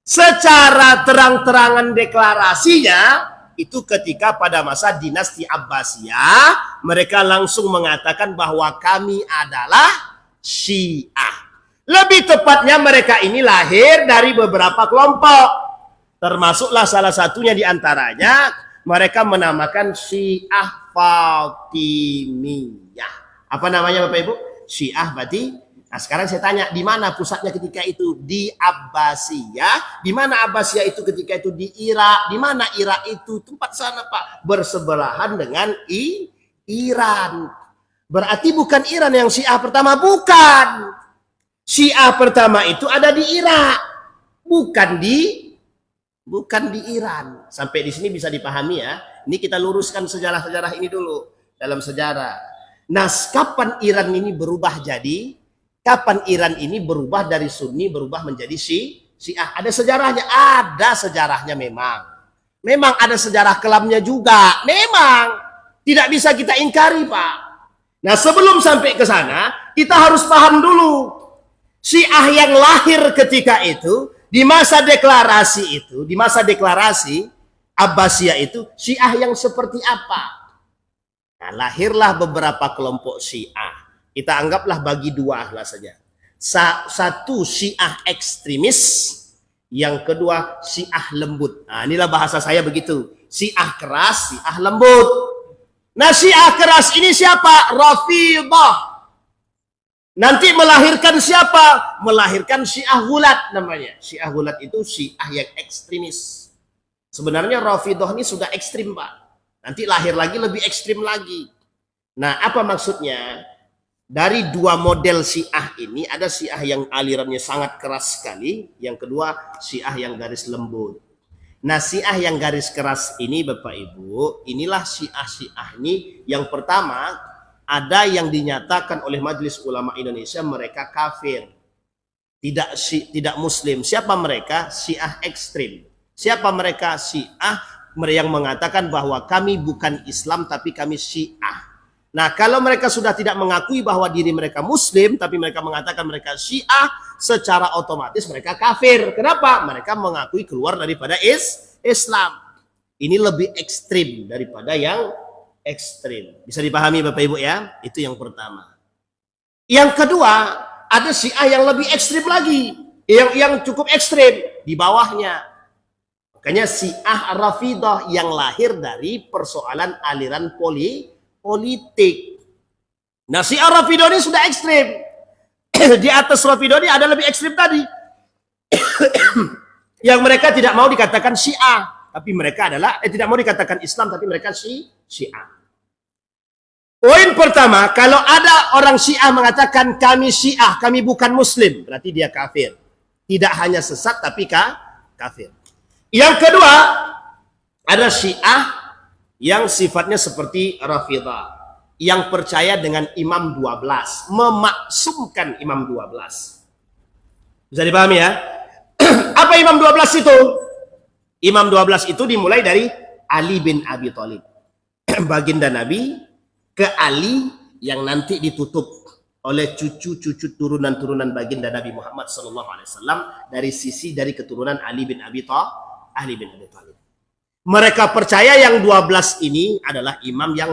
Secara terang-terangan deklarasinya itu ketika pada masa dinasti Abbasiyah mereka langsung mengatakan bahwa kami adalah Syiah. Lebih tepatnya mereka ini lahir dari beberapa kelompok, termasuklah salah satunya diantaranya mereka menamakan Syiah Fatimiyah. Apa namanya Bapak Ibu? Syiah berarti. Nah, sekarang saya tanya, di mana pusatnya ketika itu? Di Abbasiyah. Di mana Abbasiyah itu ketika itu? Di Irak. Di mana Irak itu? Tempat sana, Pak. Bersebelahan dengan Iran. Berarti bukan Iran yang Syiah pertama. Bukan. Syiah pertama itu ada di Irak. Bukan di Iran. Sampai di sini bisa dipahami ya. Ini kita luruskan sejarah-sejarah ini dulu. Dalam sejarah. Nah, kapan Iran ini berubah jadi? Kapan Iran ini berubah dari Sunni berubah menjadi Syiah? Ada sejarahnya? Ada sejarahnya memang. Memang ada sejarah kelamnya juga. Memang. Tidak bisa kita ingkari, Pak. Nah, sebelum sampai ke sana, kita harus paham dulu. Syiah yang lahir ketika itu, di masa deklarasi Abbasiyah itu, Syiah yang seperti apa? Nah, lahirlah beberapa kelompok Syiah. Kita anggaplah bagi dua lah saja. Satu Syiah ekstremis, yang kedua Syiah lembut. Nah, inilah bahasa saya begitu. Syiah keras, Syiah lembut. Nah, Syiah keras ini siapa? Rafidhah. Nanti melahirkan siapa? Melahirkan Syiah Ghulat namanya. Syiah Ghulat itu Syiah yang ekstremis. Sebenarnya Rafidhah ini sudah ekstrim, Pak. Nanti lahir lagi lebih ekstrim lagi. Nah, apa maksudnya? Dari dua model Syiah ini, ada Syiah yang alirannya sangat keras sekali, yang kedua Syiah yang garis lembut. Nah, Syiah yang garis keras ini Bapak Ibu, inilah Syiah ini yang pertama, ada yang dinyatakan oleh Majelis Ulama Indonesia mereka kafir. Tidak muslim. Siapa mereka? Syiah ekstrim. Siapa mereka? Syiah yang mengatakan bahwa kami bukan Islam tapi kami Syiah. Nah, kalau mereka sudah tidak mengakui bahwa diri mereka muslim, tapi mereka mengatakan mereka Syiah, secara otomatis mereka kafir. Kenapa? Mereka mengakui keluar daripada Islam. Ini lebih ekstrim daripada yang ekstrim. Bisa dipahami Bapak Ibu ya? Itu yang pertama. Yang kedua, ada Syiah yang lebih ekstrim lagi. Yang cukup ekstrim di bawahnya. Makanya Syiah Rafidhah yang lahir dari persoalan aliran politik. Nah, Syiah Rafidhah ini sudah ekstrim. Di atas Rafidhah ini ada lebih ekstrim tadi. Yang mereka tidak mau dikatakan Syiah, tapi mereka adalah tidak mau dikatakan Islam, tapi mereka Syiah. Poin pertama, kalau ada orang Syiah mengatakan kami Syiah, kami bukan Muslim, berarti dia kafir. Tidak hanya sesat, tapi kafir. Yang kedua, ada Syiah yang sifatnya seperti Rafidhah, yang percaya dengan Imam 12, memaksumkan Imam 12. Bisa dipahami ya? Apa Imam 12 itu? Imam 12 itu dimulai dari Ali bin Abi Thalib. Baginda Nabi ke Ali yang nanti ditutup oleh cucu-cucu turunan-turunan baginda Nabi Muhammad SAW dari keturunan Ali bin Abi Thalib. Mereka percaya yang 12 ini adalah imam yang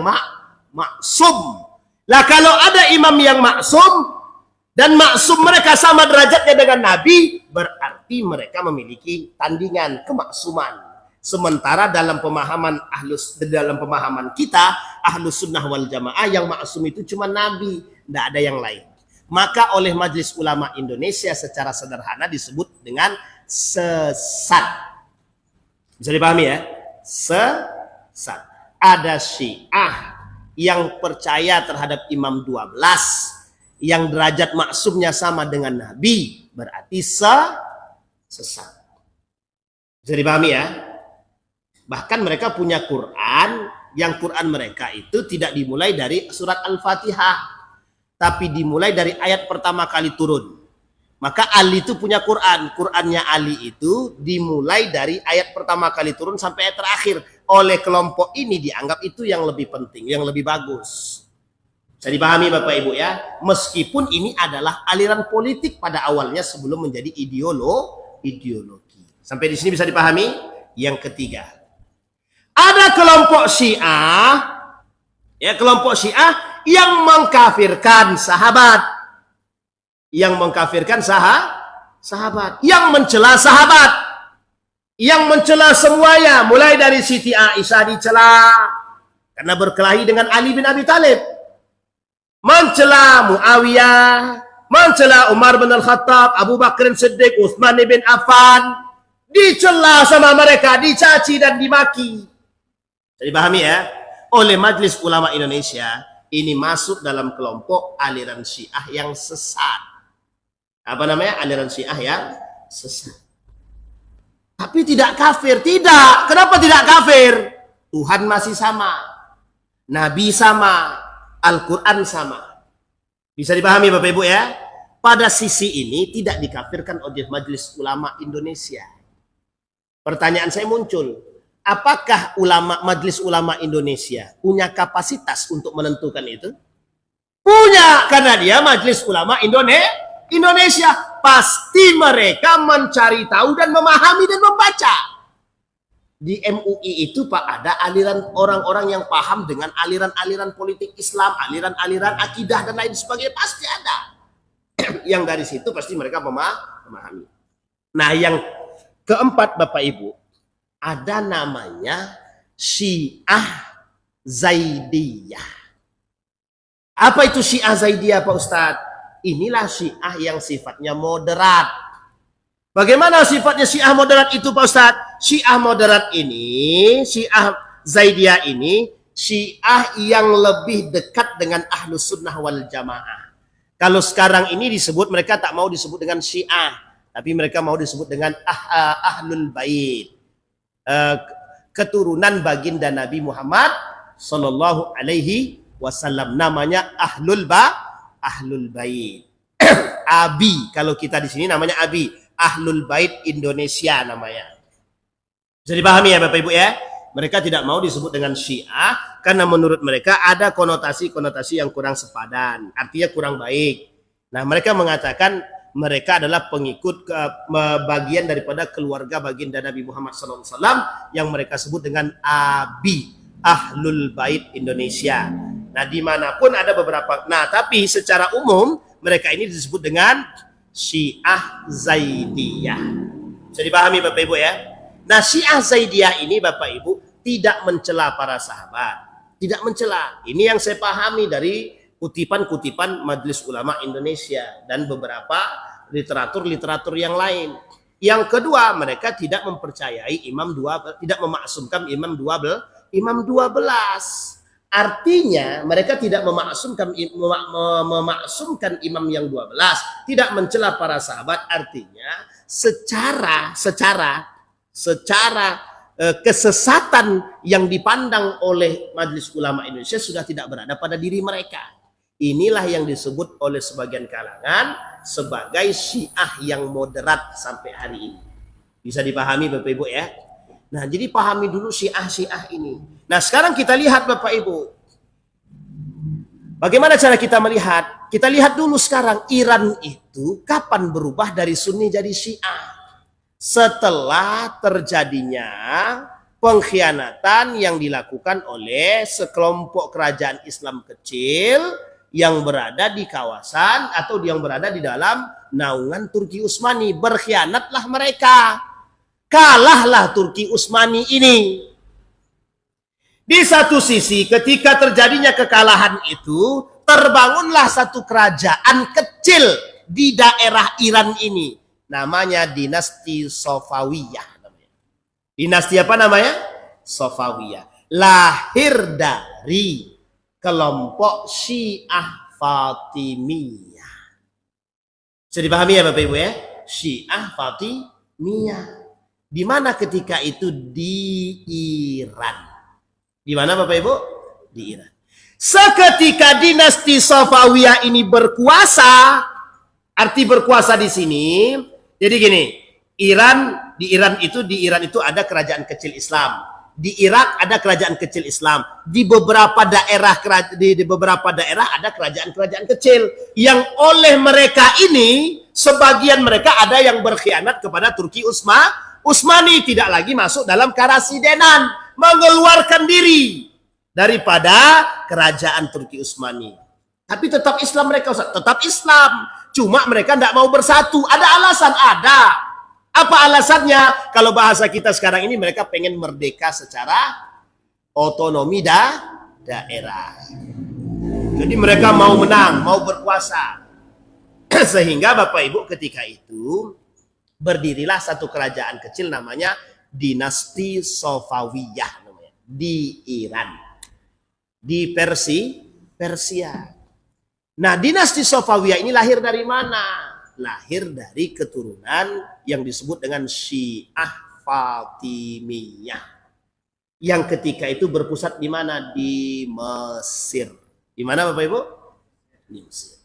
maksum. Lah kalau ada imam yang maksum dan maksum mereka sama derajatnya dengan Nabi, berarti mereka memiliki tandingan kemaksuman. Sementara dalam pemahaman kita Ahlus Sunnah wal Jamaah yang maksum itu cuma Nabi, tidak ada yang lain. Maka oleh Majelis Ulama Indonesia secara sederhana disebut dengan sesat. Bisa dipahami ya? Sesat. Ada Syiah yang percaya terhadap Imam 12 yang derajat maksumnya sama dengan Nabi, berarti sesat. Bisa dipahami ya? Bahkan mereka punya Quran, yang Quran mereka itu tidak dimulai dari surat Al-Fatihah, tapi dimulai dari ayat pertama kali turun. Maka Ali itu punya Quran. Qurannya Ali itu dimulai dari ayat pertama kali turun sampai ayat terakhir. Oleh kelompok ini dianggap itu yang lebih penting, yang lebih bagus. Bisa dipahami Bapak Ibu ya? Meskipun ini adalah aliran politik pada awalnya sebelum menjadi ideologi. Sampai di sini bisa dipahami? Yang ketiga, ada kelompok Syiah, ya kelompok Syiah yang mengkafirkan sahabat. Yang mengkafirkan sahabat, yang mencela sahabat, yang mencela semuanya, mulai dari Siti Aisyah dicela karena berkelahi dengan Ali bin Abi Thalib, mencela Muawiyah, mencela Umar bin Al-Khattab, Abu Bakr Siddiq, Utsman bin Affan, dicela sama mereka, dicaci dan dimaki. Jadi pahami ya, oleh Majelis Ulama Indonesia ini masuk dalam kelompok aliran Syiah yang sesat. Apa namanya? Aliran Syiah yang sesat. Tapi tidak kafir. Tidak. Kenapa tidak kafir? Tuhan masih sama. Nabi sama. Al-Quran sama. Bisa dipahami Bapak Ibu ya? Pada sisi ini tidak dikafirkan oleh Majelis Ulama Indonesia. Pertanyaan saya muncul. Apakah Majelis Ulama Indonesia punya kapasitas untuk menentukan itu? Punya. Karena dia Majelis Ulama Indonesia. Pasti mereka mencari tahu dan memahami dan membaca. Di MUI itu Pak ada aliran orang-orang yang paham dengan aliran-aliran politik Islam, aliran-aliran akidah dan lain sebagainya, pasti ada. Yang dari situ pasti mereka memahami. Nah yang keempat Bapak Ibu, ada namanya Syiah Zaidiyah. Apa itu Syiah Zaidiyah Pak Ustadz? Inilah Syiah yang sifatnya moderat. Bagaimana sifatnya Syiah moderat itu Pak Ustadz? Syiah moderat ini, Syiah Zaidiyah ini, Syiah yang lebih dekat dengan Ahlus Sunnah wal Jamaah. Kalau sekarang ini disebut, mereka tak mau disebut dengan Syiah, tapi mereka mau disebut dengan Ahlul Bait. Keturunan baginda Nabi Muhammad Sallallahu Alaihi Wasallam. Namanya Ahlul Bait. Abi, kalau kita di sini namanya Abi, Ahlul Bait Indonesia namanya. Jadi pahami ya Bapak Ibu ya? Mereka tidak mau disebut dengan Syiah karena menurut mereka ada konotasi-konotasi yang kurang sepadan, artinya kurang baik. Nah, mereka mengatakan mereka adalah pengikut bagian daripada keluarga baginda Nabi Muhammad SAW yang mereka sebut dengan Abi, Ahlul Bait Indonesia. Nah, dimanapun ada beberapa. Nah, tapi secara umum mereka ini disebut dengan Syiah Zaidiyah. Bisa dipahami Bapak Ibu ya? Nah, Syiah Zaidiyah ini Bapak Ibu tidak mencela para sahabat, tidak mencela. Ini yang saya pahami dari kutipan-kutipan Majelis Ulama Indonesia dan beberapa literatur-literatur yang lain. Yang kedua, mereka tidak mempercayai tidak memaksumkan Imam 12. Artinya mereka tidak memaksumkan imam yang 12, tidak mencela para sahabat. Artinya secara kesesatan yang dipandang oleh Majelis Ulama Indonesia sudah tidak berada pada diri mereka. Inilah yang disebut oleh sebagian kalangan sebagai Syiah yang moderat sampai hari ini. Bisa dipahami Bapak Ibu ya? Nah, jadi pahami dulu Syiah ini. Nah, sekarang kita lihat Bapak Ibu. Bagaimana cara kita melihat? Kita lihat dulu sekarang Iran itu kapan berubah dari Sunni jadi Syiah. Setelah terjadinya pengkhianatan yang dilakukan oleh sekelompok kerajaan Islam kecil yang berada di kawasan atau yang berada di dalam naungan Turki Utsmani. Berkhianatlah mereka. Kalahlah Turki Utsmani ini. Di satu sisi ketika terjadinya kekalahan itu, terbangunlah satu kerajaan kecil di daerah Iran ini. Namanya dinasti Safawiyah. Dinasti apa namanya? Safawiyah. Lahir dari kelompok Syiah Fatimiyah. Bisa dipahami ya Bapak Ibu ya? Syiah Fatimiyah. Di mana ketika itu? Di Iran. Di mana Bapak Ibu? Di Iran. Seketika dinasti Safawiyah ini berkuasa, arti berkuasa di sini. Jadi gini, di Iran itu ada kerajaan kecil Islam. Di Irak ada kerajaan kecil Islam. Di beberapa daerah ada kerajaan-kerajaan kecil yang oleh mereka ini sebagian mereka ada yang berkhianat kepada Turki Utsmani, tidak lagi masuk dalam karasidenan, mengeluarkan diri daripada kerajaan Turki Utsmani. Tapi tetap Islam mereka, Ustaz. Tetap Islam. Cuma mereka tidak mau bersatu. Ada alasan? Ada. Apa alasannya? Kalau bahasa kita sekarang ini, mereka pengen merdeka secara otonomi daerah. Jadi mereka mau menang, mau berkuasa. Sehingga Bapak Ibu ketika itu berdirilah satu kerajaan kecil namanya dinasti Safawiyah namanya, di Iran. Di Persia. Nah, dinasti Safawiyah ini lahir dari mana? Lahir dari keturunan yang disebut dengan Syiah Fatimiyah. Yang ketika itu berpusat di mana? Di Mesir. Di mana Bapak Ibu? Di Mesir.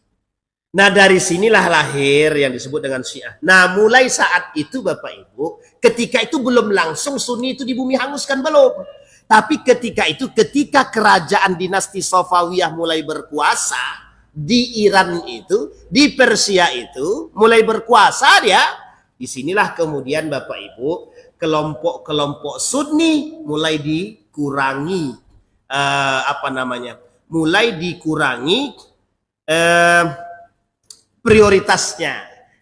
Nah, dari sinilah lahir yang disebut dengan Syiah. Nah, mulai saat itu Bapak Ibu, ketika itu belum langsung Sunni itu di bumi hanguskan, belum. Tapi ketika kerajaan dinasti Safawiyah mulai berkuasa di Iran itu, di Persia itu, mulai berkuasa dia, disinilah kemudian Bapak Ibu, kelompok-kelompok Sunni mulai dikurangi, mulai dikurangi prioritasnya,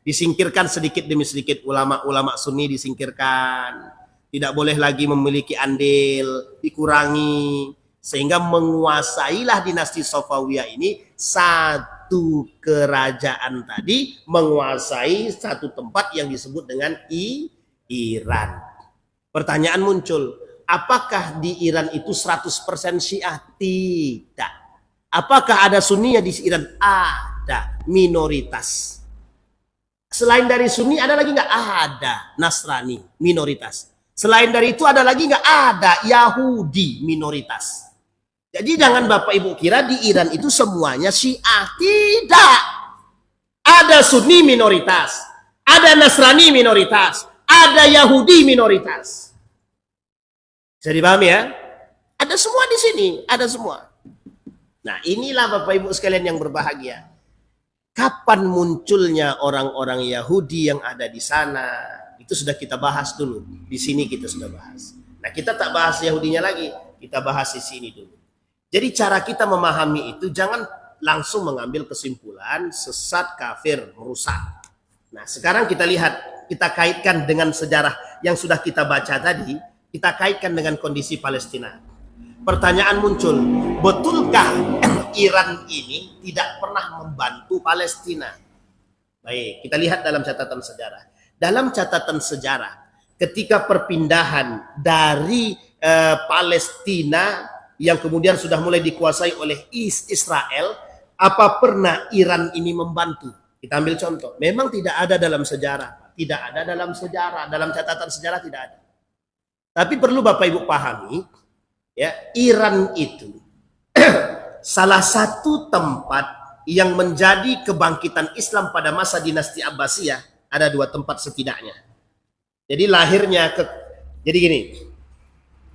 disingkirkan sedikit demi sedikit. Ulama-ulama Sunni disingkirkan, tidak boleh lagi memiliki andil, dikurangi, sehingga menguasailah dinasti Safawiyah ini satu kerajaan tadi, menguasai satu tempat yang disebut dengan Iran. Pertanyaan muncul, apakah di Iran itu 100% Syiah? Tidak. Apakah ada Sunni di Iran? Ada, minoritas. Selain dari Sunni ada lagi nggak? Ada Nasrani, minoritas. Selain dari itu ada lagi nggak? Ada Yahudi, minoritas. Jadi jangan Bapak Ibu kira di Iran itu semuanya Syiah. Tidak. Ada Sunni minoritas, ada Nasrani minoritas, ada Yahudi minoritas. Bisa dipahami ya? Ada semua di sini, ada semua. Nah, inilah Bapak Ibu sekalian yang berbahagia. Kapan munculnya orang-orang Yahudi yang ada di sana? Itu sudah kita bahas dulu. Di sini kita sudah bahas. Nah, kita tak bahas Yahudinya lagi, kita bahas di sini dulu. Jadi cara kita memahami itu jangan langsung mengambil kesimpulan sesat, kafir, merusak. Nah, sekarang kita lihat, kita kaitkan dengan sejarah yang sudah kita baca tadi, kita kaitkan dengan kondisi Palestina. Pertanyaan muncul, betulkah Iran ini tidak pernah membantu Palestina? Baik, kita lihat dalam catatan sejarah. Dalam catatan sejarah, ketika perpindahan dari Palestina yang kemudian sudah mulai dikuasai oleh Israel, apa pernah Iran ini membantu? Kita ambil contoh. Memang tidak ada dalam sejarah. Tidak ada dalam sejarah. Dalam catatan sejarah tidak ada. Tapi perlu Bapak Ibu pahami, ya, Iran itu salah satu tempat yang menjadi kebangkitan Islam pada masa dinasti Abbasiyah. Ada dua tempat setidaknya. Jadi lahirnya, jadi gini,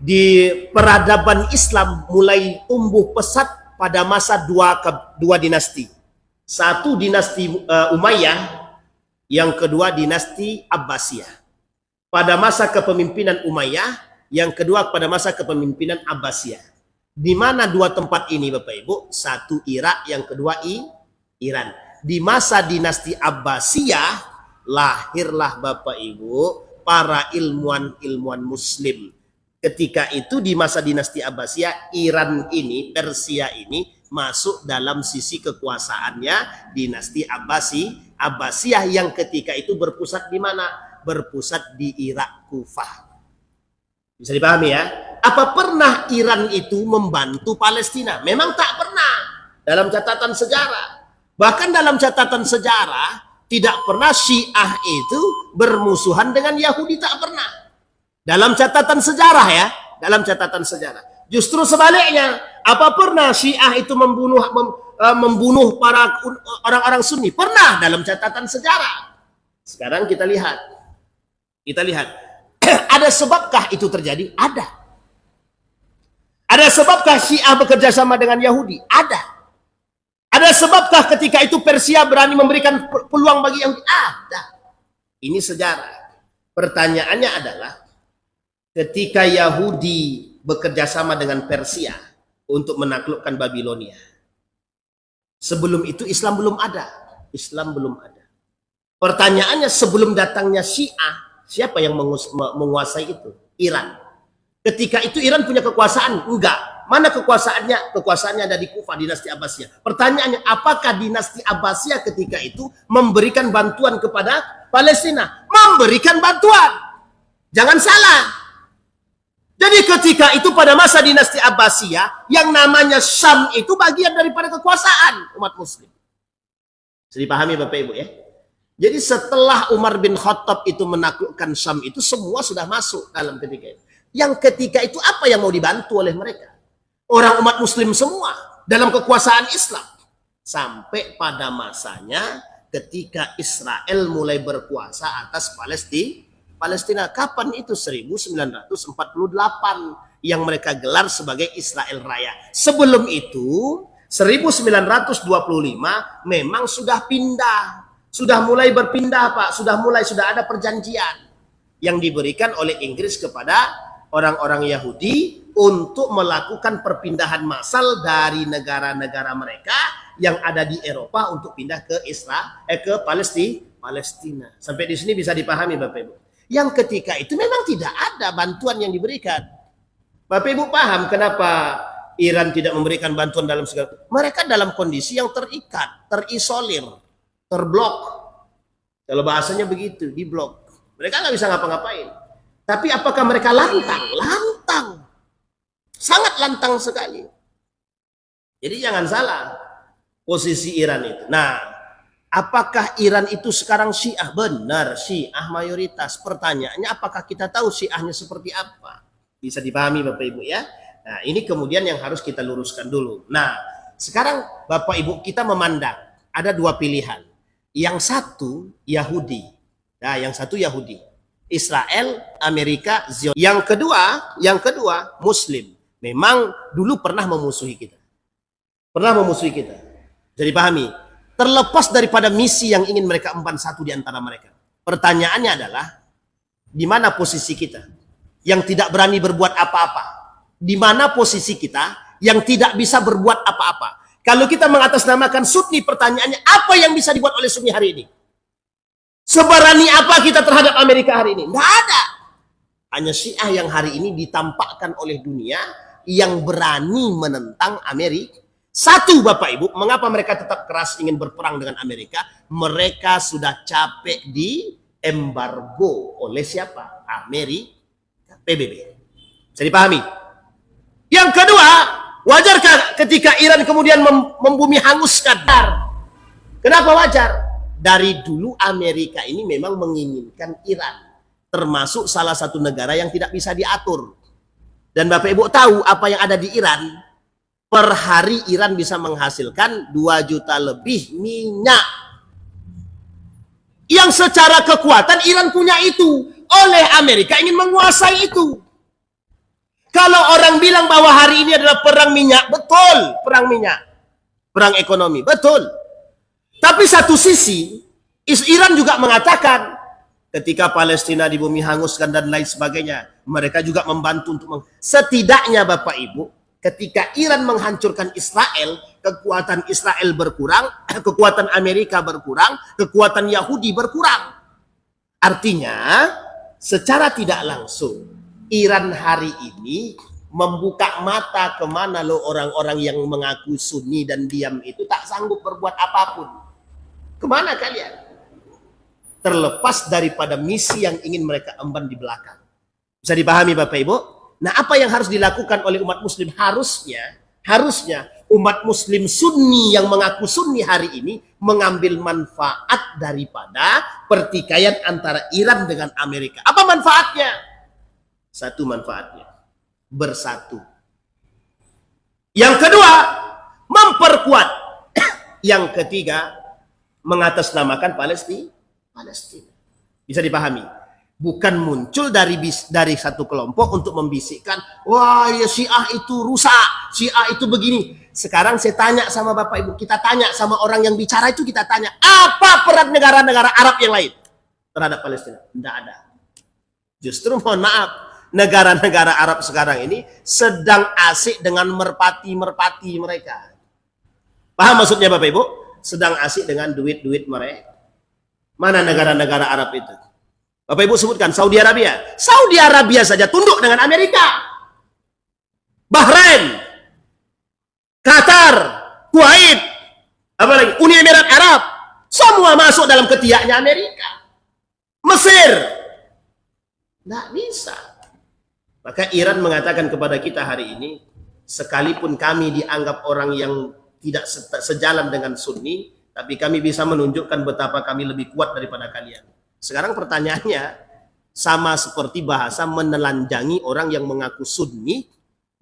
di peradaban Islam mulai tumbuh pesat pada masa dua dinasti. Satu dinasti Umayyah, yang kedua dinasti Abbasiyah. Pada masa kepemimpinan Umayyah, yang kedua pada masa kepemimpinan Abbasiyah. Di mana dua tempat ini Bapak Ibu? Satu Irak, yang kedua Iran. Di masa dinasti Abbasiyah lahirlah Bapak Ibu para ilmuwan Muslim. Ketika itu di masa dinasti Abbasiyah, Iran ini, Persia ini masuk dalam sisi kekuasaannya dinasti Abbasiyah yang ketika itu berpusat di mana? Berpusat di Irak, Kufah. Bisa dipahami ya? Apa pernah Iran itu membantu Palestina? Memang tak pernah dalam catatan sejarah. Bahkan dalam catatan sejarah tidak pernah Syiah itu bermusuhan dengan Yahudi, tak pernah. Dalam catatan sejarah ya, dalam catatan sejarah. Justru sebaliknya, apa pernah Syiah itu membunuh para orang-orang Sunni? Pernah dalam catatan sejarah. Sekarang kita lihat. Ada sebabkah itu terjadi? Ada. Ada sebabkah Syiah bekerja sama dengan Yahudi? Ada. Ada sebabkah ketika itu Persia berani memberikan peluang bagi Yahudi? Ada. Ini sejarah. Pertanyaannya adalah, ketika Yahudi bekerja sama dengan Persia untuk menaklukkan Babilonia, sebelum itu Islam belum ada. Islam belum ada. Pertanyaannya, sebelum datangnya Syiah, siapa yang menguasai itu? Iran. Ketika itu Iran punya kekuasaan? Enggak. Mana kekuasaannya? Kekuasaannya ada di Kufah, dinasti Abbasiyah. Pertanyaannya, apakah dinasti Abbasiyah ketika itu memberikan bantuan kepada Palestina? Memberikan bantuan. Jangan salah. Jadi ketika itu pada masa dinasti Abbasiyah, yang namanya Syam itu bagian daripada kekuasaan umat Muslim. Bisa dipahami Bapak Ibu ya? Jadi setelah Umar bin Khattab itu menaklukkan Syam itu, semua sudah masuk dalam ketika itu. Yang ketika itu apa yang mau dibantu oleh mereka? Orang umat Muslim semua dalam kekuasaan Islam. Sampai pada masanya ketika Israel mulai berkuasa atas Palestina. Kapan itu? 1948 yang mereka gelar sebagai Israel Raya. Sebelum itu 1925 memang sudah pindah. Sudah mulai berpindah Pak. Sudah ada perjanjian yang diberikan oleh Inggris kepada orang-orang Yahudi untuk melakukan perpindahan massal dari negara-negara mereka yang ada di Eropa untuk pindah ke ke Palestina. Sampai di sini bisa dipahami Bapak Ibu. Yang ketika itu memang tidak ada bantuan yang diberikan. Bapak Ibu paham kenapa Iran tidak memberikan bantuan dalam segala. Mereka dalam kondisi yang terikat, terisolir, terblok. Kalau bahasanya begitu, diblok. Mereka nggak bisa ngapa-ngapain. Tapi apakah mereka lantang? Lantang. Sangat lantang sekali. Jadi jangan salah posisi Iran itu. Nah, apakah Iran itu sekarang Syiah? Benar, Syiah mayoritas. Pertanyaannya, apakah kita tahu Syiahnya seperti apa? Bisa dipahami Bapak Ibu ya. Nah, ini kemudian yang harus kita luruskan dulu. Nah, sekarang Bapak Ibu kita memandang ada dua pilihan. Yang satu Yahudi. Nah, yang satu Yahudi. Israel, Amerika, Zion. Yang kedua Muslim. Memang dulu pernah memusuhi kita. Jadi pahami. Terlepas daripada misi yang ingin mereka emban satu di antara mereka. Pertanyaannya adalah, di mana posisi kita yang tidak berani berbuat apa-apa? Di mana posisi kita yang tidak bisa berbuat apa-apa? Kalau kita mengatasnamakan Sunni, pertanyaannya apa yang bisa dibuat oleh Sunni hari ini? Seberani apa kita terhadap Amerika hari ini? Tidak ada. Hanya Syiah yang hari ini ditampakkan oleh dunia yang berani menentang Amerika. Satu Bapak Ibu, mengapa mereka tetap keras ingin berperang dengan Amerika? Mereka sudah capek di embargo oleh siapa? Amerika, PBB. Bisa dipahami? Yang kedua, wajarkah ketika Iran kemudian membumi hanguskan? Kenapa wajar? Dari dulu Amerika ini memang menginginkan Iran. Termasuk salah satu negara yang tidak bisa diatur. Dan Bapak Ibu tahu apa yang ada di Iran? Per hari Iran bisa menghasilkan 2 juta lebih minyak. Yang secara kekuatan Iran punya itu. Oleh Amerika ingin menguasai itu. Kalau orang bilang bahwa hari ini adalah perang minyak, betul, perang minyak, perang ekonomi, betul. Tapi satu sisi, Iran juga mengatakan ketika Palestina di bumi hanguskan dan lain sebagainya, mereka juga membantu untuk setidaknya Bapak Ibu, ketika Iran menghancurkan Israel, kekuatan Israel berkurang, kekuatan Amerika berkurang, kekuatan Yahudi berkurang. Artinya, secara tidak langsung, Iran hari ini membuka mata kemana lo orang-orang yang mengaku Sunni dan diam itu tak sanggup berbuat apapun. Kemana kalian? Terlepas daripada misi yang ingin mereka emban di belakang. Bisa dipahami Bapak Ibu? Nah, apa yang harus dilakukan oleh umat muslim? Harusnya umat muslim Sunni yang mengaku Sunni hari ini mengambil manfaat daripada pertikaian antara Iran dengan Amerika. Apa manfaatnya? Satu manfaatnya, bersatu. Yang kedua, memperkuat. Yang ketiga, mengatasnamakan Palestina. Bisa dipahami? Bukan muncul dari satu kelompok untuk membisikkan, wah ya Syiah itu rusak, Syiah itu begini. Sekarang saya tanya sama Bapak Ibu, kita tanya sama orang yang bicara itu, kita tanya, apa peran negara-negara Arab yang lain terhadap Palestina? Tidak ada. Justru mohon maaf, negara-negara Arab sekarang ini sedang asik dengan merpati-merpati mereka. Paham maksudnya Bapak Ibu? Sedang asik dengan duit-duit mereka. Mana negara-negara Arab itu? Bapak Ibu sebutkan Saudi Arabia. Saudi Arabia saja tunduk dengan Amerika. Bahrain, Qatar, Kuwait, apalagi Uni Emirat Arab, semua masuk dalam ketiaknya Amerika. Mesir, tidak bisa. Maka Iran mengatakan kepada kita hari ini, sekalipun kami dianggap orang yang tidak sejalan dengan Sunni, tapi kami bisa menunjukkan betapa kami lebih kuat daripada kalian. Sekarang pertanyaannya, sama seperti bahasa menelanjangi orang yang mengaku Sunni,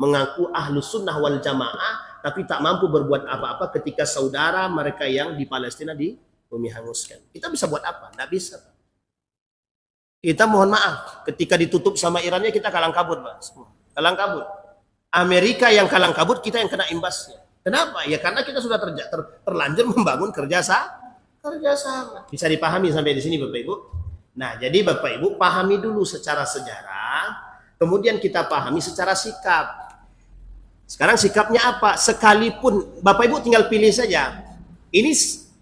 mengaku Ahlus Sunnah wal Jamaah, tapi tak mampu berbuat apa-apa ketika saudara mereka yang di Palestina di bumi hanguskan. Kita bisa buat apa? Tidak bisa. Kita mohon maaf, ketika ditutup sama Irannya kita kalang kabut, Pak. Kalang kabut. Amerika yang kalang kabut, kita yang kena imbasnya. Kenapa? Ya karena kita sudah terlanjur membangun kerjasama. Bisa dipahami sampai di sini Bapak Ibu? Nah, jadi Bapak Ibu pahami dulu secara sejarah, kemudian kita pahami secara sikap. Sekarang sikapnya apa? Sekalipun Bapak Ibu tinggal pilih saja. Ini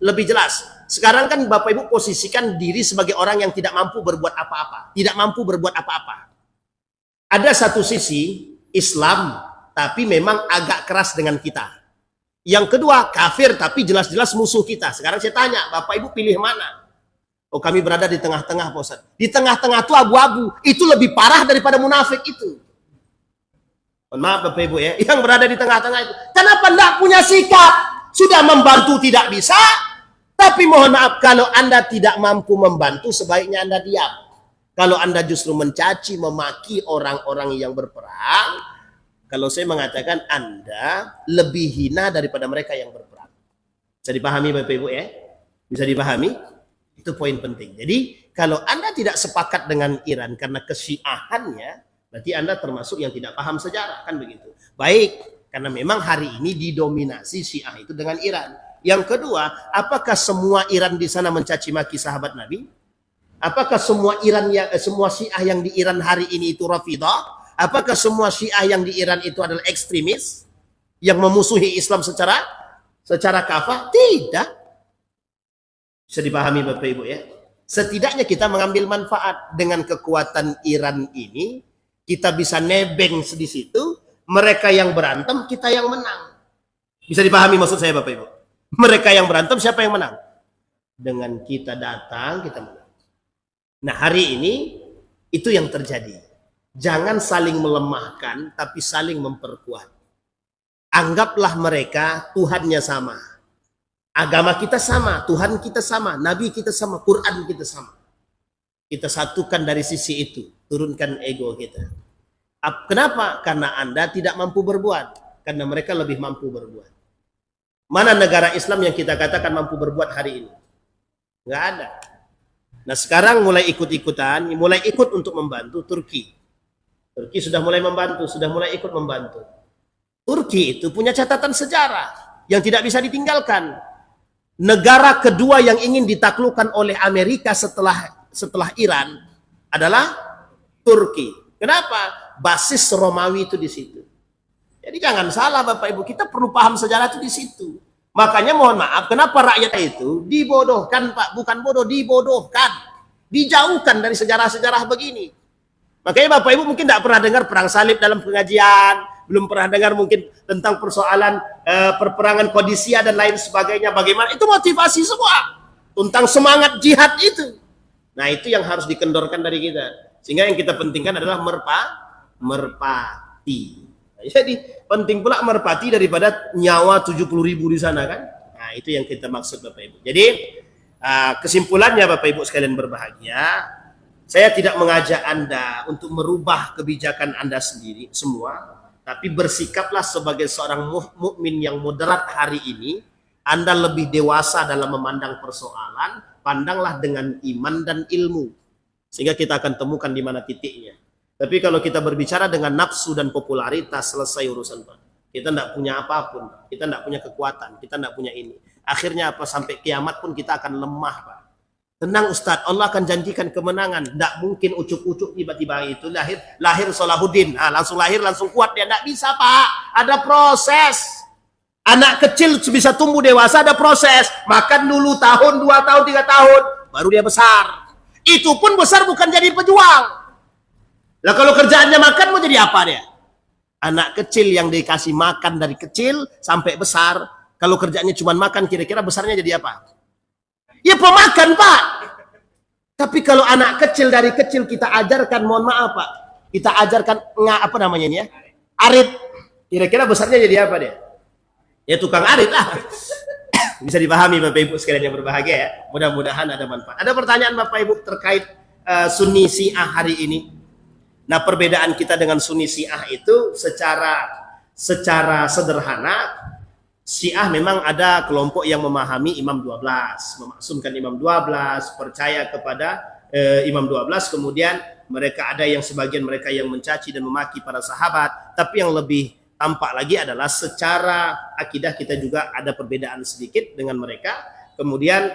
lebih jelas. Sekarang kan Bapak Ibu posisikan diri sebagai orang yang tidak mampu berbuat apa-apa. Tidak mampu berbuat apa-apa. Ada satu sisi Islam, tapi memang agak keras dengan kita. Yang kedua, kafir tapi jelas-jelas musuh kita. Sekarang saya tanya, Bapak Ibu pilih mana? Oh, kami berada di tengah-tengah, Pak Ustaz. Di tengah-tengah itu abu-abu. Itu lebih parah daripada munafik itu. Mohon maaf Bapak Ibu ya, yang berada di tengah-tengah itu. Kenapa tidak punya sikap? Sudah membantu tidak bisa. Tapi mohon maaf, kalau Anda tidak mampu membantu, sebaiknya Anda diam. Kalau Anda justru mencaci, memaki orang-orang yang berperang, kalau saya mengatakan Anda lebih hina daripada mereka yang berperang. Bisa dipahami Bapak Ibu ya? Bisa dipahami? Itu poin penting. Jadi kalau Anda tidak sepakat dengan Iran karena kesyiahannya, berarti Anda termasuk yang tidak paham sejarah. Kan begitu. Baik, karena memang hari ini didominasi Syiah itu dengan Iran. Yang kedua, apakah semua Iran di sana mencaci maki sahabat Nabi? Apakah semua semua Syiah yang di Iran hari ini itu Rafidah? Apakah semua Syiah yang di Iran itu adalah ekstremis yang memusuhi Islam secara kafah? Tidak. Bisa dipahami Bapak Ibu ya. Setidaknya kita mengambil manfaat dengan kekuatan Iran ini, kita bisa nebeng di situ, mereka yang berantem, kita yang menang. Bisa dipahami maksud saya Bapak Ibu? Mereka yang berantem, siapa yang menang? Dengan kita datang, kita menang. Nah, hari ini itu yang terjadi. Jangan saling melemahkan, tapi saling memperkuat. Anggaplah mereka Tuhannya sama. Agama kita sama, Tuhan kita sama, Nabi kita sama, Quran kita sama. Kita satukan dari sisi itu, turunkan ego kita. Kenapa? Karena Anda tidak mampu berbuat. Karena mereka lebih mampu berbuat. Mana negara Islam yang kita katakan mampu berbuat hari ini? Nggak ada. Nah sekarang mulai ikut-ikutan, mulai ikut untuk membantu Turki. Turki sudah mulai membantu, sudah mulai ikut membantu. Turki itu punya catatan sejarah yang tidak bisa ditinggalkan. Negara kedua yang ingin ditaklukkan oleh Amerika setelah Iran adalah Turki. Kenapa? Basis Romawi itu di situ. Jadi jangan salah Bapak Ibu, kita perlu paham sejarah itu di situ. Makanya mohon maaf, kenapa rakyat itu dibodohkan Pak? Bukan bodoh, dibodohkan. Dijauhkan dari sejarah-sejarah begini. Makanya Bapak Ibu mungkin tidak pernah dengar perang salib dalam pengajian, belum pernah dengar mungkin tentang persoalan perperangan Qadisiyah dan lain sebagainya. Bagaimana? Itu motivasi semua. Tentang semangat jihad itu. Nah itu yang harus dikendorkan dari kita. Sehingga yang kita pentingkan adalah merpati. Jadi penting pula merpati daripada nyawa 70.000 di sana kan. Nah itu yang kita maksud Bapak Ibu. Jadi kesimpulannya Bapak Ibu sekalian berbahagia, saya tidak mengajak Anda untuk merubah kebijakan Anda sendiri semua, tapi bersikaplah sebagai seorang mukmin yang moderat hari ini. Anda lebih dewasa dalam memandang persoalan, pandanglah dengan iman dan ilmu. Sehingga kita akan temukan di mana titiknya. Tapi kalau kita berbicara dengan nafsu dan popularitas, selesai urusan Pak. Kita tidak punya apapun, kita tidak punya kekuatan, kita tidak punya ini. Akhirnya apa? Sampai kiamat pun kita akan lemah Pak. Tenang Ustadz, Allah akan janjikan kemenangan. Tidak mungkin ucuk-ucuk tiba-tiba itu lahir Salahuddin. Langsung lahir, langsung kuat dia. Tidak bisa Pak, ada proses. Anak kecil bisa tumbuh dewasa, ada proses. Makan dulu tahun, 2 tahun, 3 tahun, baru dia besar. Itu pun besar bukan jadi pejuang. Lah kalau kerjaannya makan mau jadi apa dia? Anak kecil yang dikasih makan dari kecil sampai besar, kalau kerjaannya cuma makan, kira-kira besarnya jadi apa? Ya pemakan Pak. Tapi kalau anak kecil dari kecil kita ajarkan, mohon maaf Pak, kita ajarkan apa namanya ini ya? Arit. Kira-kira besarnya jadi apa dia? Ya tukang arit lah. Bisa dipahami Bapak Ibu sekalian yang berbahagia ya. Mudah-mudahan ada manfaat. Ada pertanyaan Bapak Ibu terkait Sunni Syiah hari ini. Nah perbedaan kita dengan Sunni Syiah itu secara sederhana, Syiah memang ada kelompok yang memahami Imam 12, memaksumkan Imam 12, percaya kepada Imam 12, kemudian mereka ada yang sebagian mereka yang mencaci dan memaki para sahabat, tapi yang lebih tampak lagi adalah secara akidah kita juga ada perbedaan sedikit dengan mereka. Kemudian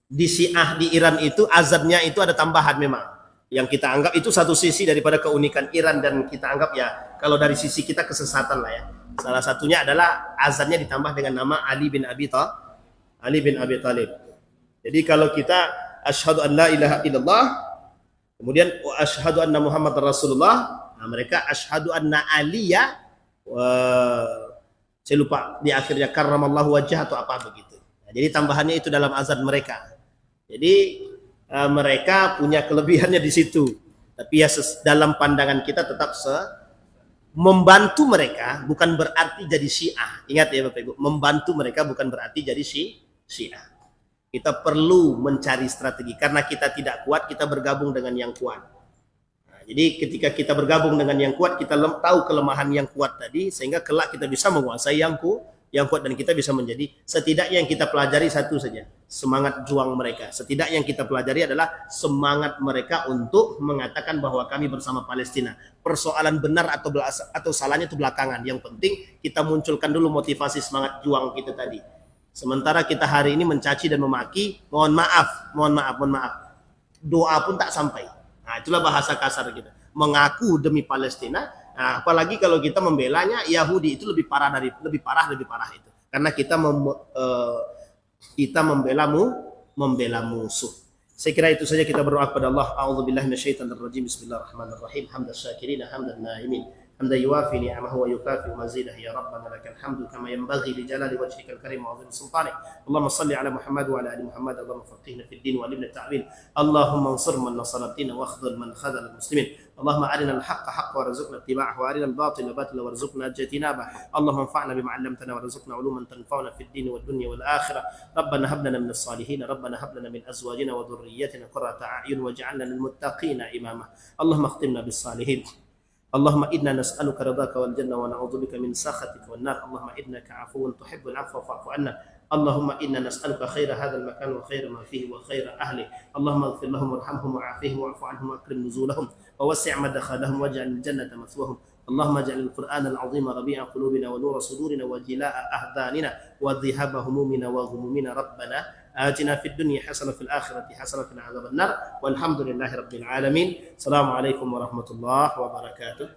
di Syiah di Iran itu azannya itu ada tambahan memang. Yang kita anggap itu satu sisi daripada keunikan Iran, dan kita anggap ya kalau dari sisi kita kesesatan lah ya. Salah satunya adalah azannya ditambah dengan nama Ali bin Abi Thalib. Jadi kalau kita asyhadu an la ilaha illallah, kemudian wa asyhadu anna Muhammadar Rasulullah, nah mereka asyhadu anna Aliya, saya lupa di akhirnya karramallahu wajhah atau apa begitu. Nah, jadi tambahannya itu dalam azan mereka. Jadi mereka punya kelebihannya di situ. Tapi ya dalam pandangan kita tetap membantu mereka bukan berarti jadi Syiah. Ingat ya Bapak Ibu, membantu mereka bukan berarti jadi Syiah. Kita perlu mencari strategi karena kita tidak kuat, kita bergabung dengan yang kuat. Nah, jadi ketika kita bergabung dengan yang kuat, kita tahu kelemahan yang kuat tadi, sehingga kelak kita bisa menguasai yang kuat, dan kita bisa menjadi, setidaknya yang kita pelajari satu saja, semangat juang mereka. Setidaknya yang kita pelajari adalah semangat mereka untuk mengatakan bahwa kami bersama Palestina. Persoalan benar atau salahnya itu belakangan. Yang penting kita munculkan dulu motivasi semangat juang kita tadi. Sementara kita hari ini mencaci dan memaki, mohon maaf, doa pun tak sampai. Nah, itulah bahasa kasar kita. Mengaku demi Palestina. Nah, apalagi kalau kita membelanya Yahudi, itu lebih parah itu. Karena kita membela musuh. Saya kira itu saja, kita berdoa kepada Allah. A'udzubillahi minasyaitonirrajim. Bismillahirrahmanirrahim. Hamdas syakirin, hamdan naimin. Hamdan yuwafi ni'amahu wa yukafi mazidah. Ya Rabbana lakal hamdu kama yanbaghi li jalali wajhikal karim wa 'azimi sultanik. Allahumma shalli ala Muhammad wa ala ali Muhammad. Allahumma faqihna fid din wa 'allimna ta'wil. Allahumma ansur man nasara ad-din wa akhdhul man khadhala al-muslimin. اللهم أرنا الحق حقا وارزقنا اتباعه وأرنا الباطل باطلا وارزقنا اجتنابه اللهم انفعنا بما علمتنا وارزقنا علوما تنفعنا في الدين والدنيا والآخرة ربنا هب لنا من الصالحين ربنا هب لنا من أزواجنا وذريتنا قرة أعين واجعلنا للمتقين إماما اللهم اختمنا بالصالحين اللهم إنا نسألك رضاك والجنة ونعوذ بك من سخطك والنار اللهم إنك عفو تحب العفو فاعف عنا اللهم إنا نسألك خير هذا المكان وخير ما فيه وخير أهله. اللهم اغفر لهم وارحمهم وعافيهم واعف عنهم واكرم نزولهم ووسع مدخلهم واجعل الجنة مثواهم. اللهم اجعل القرآن العظيم ربيع قلوبنا ونور صدورنا وجلاء أحزاننا وذهاب همومنا وغمومنا. ربنا آتنا في الدنيا حسنة وفي الآخرة حسنة وقنا عذاب النار والحمد لله رب العالمين. السلام عليكم ورحمة الله وبركاته.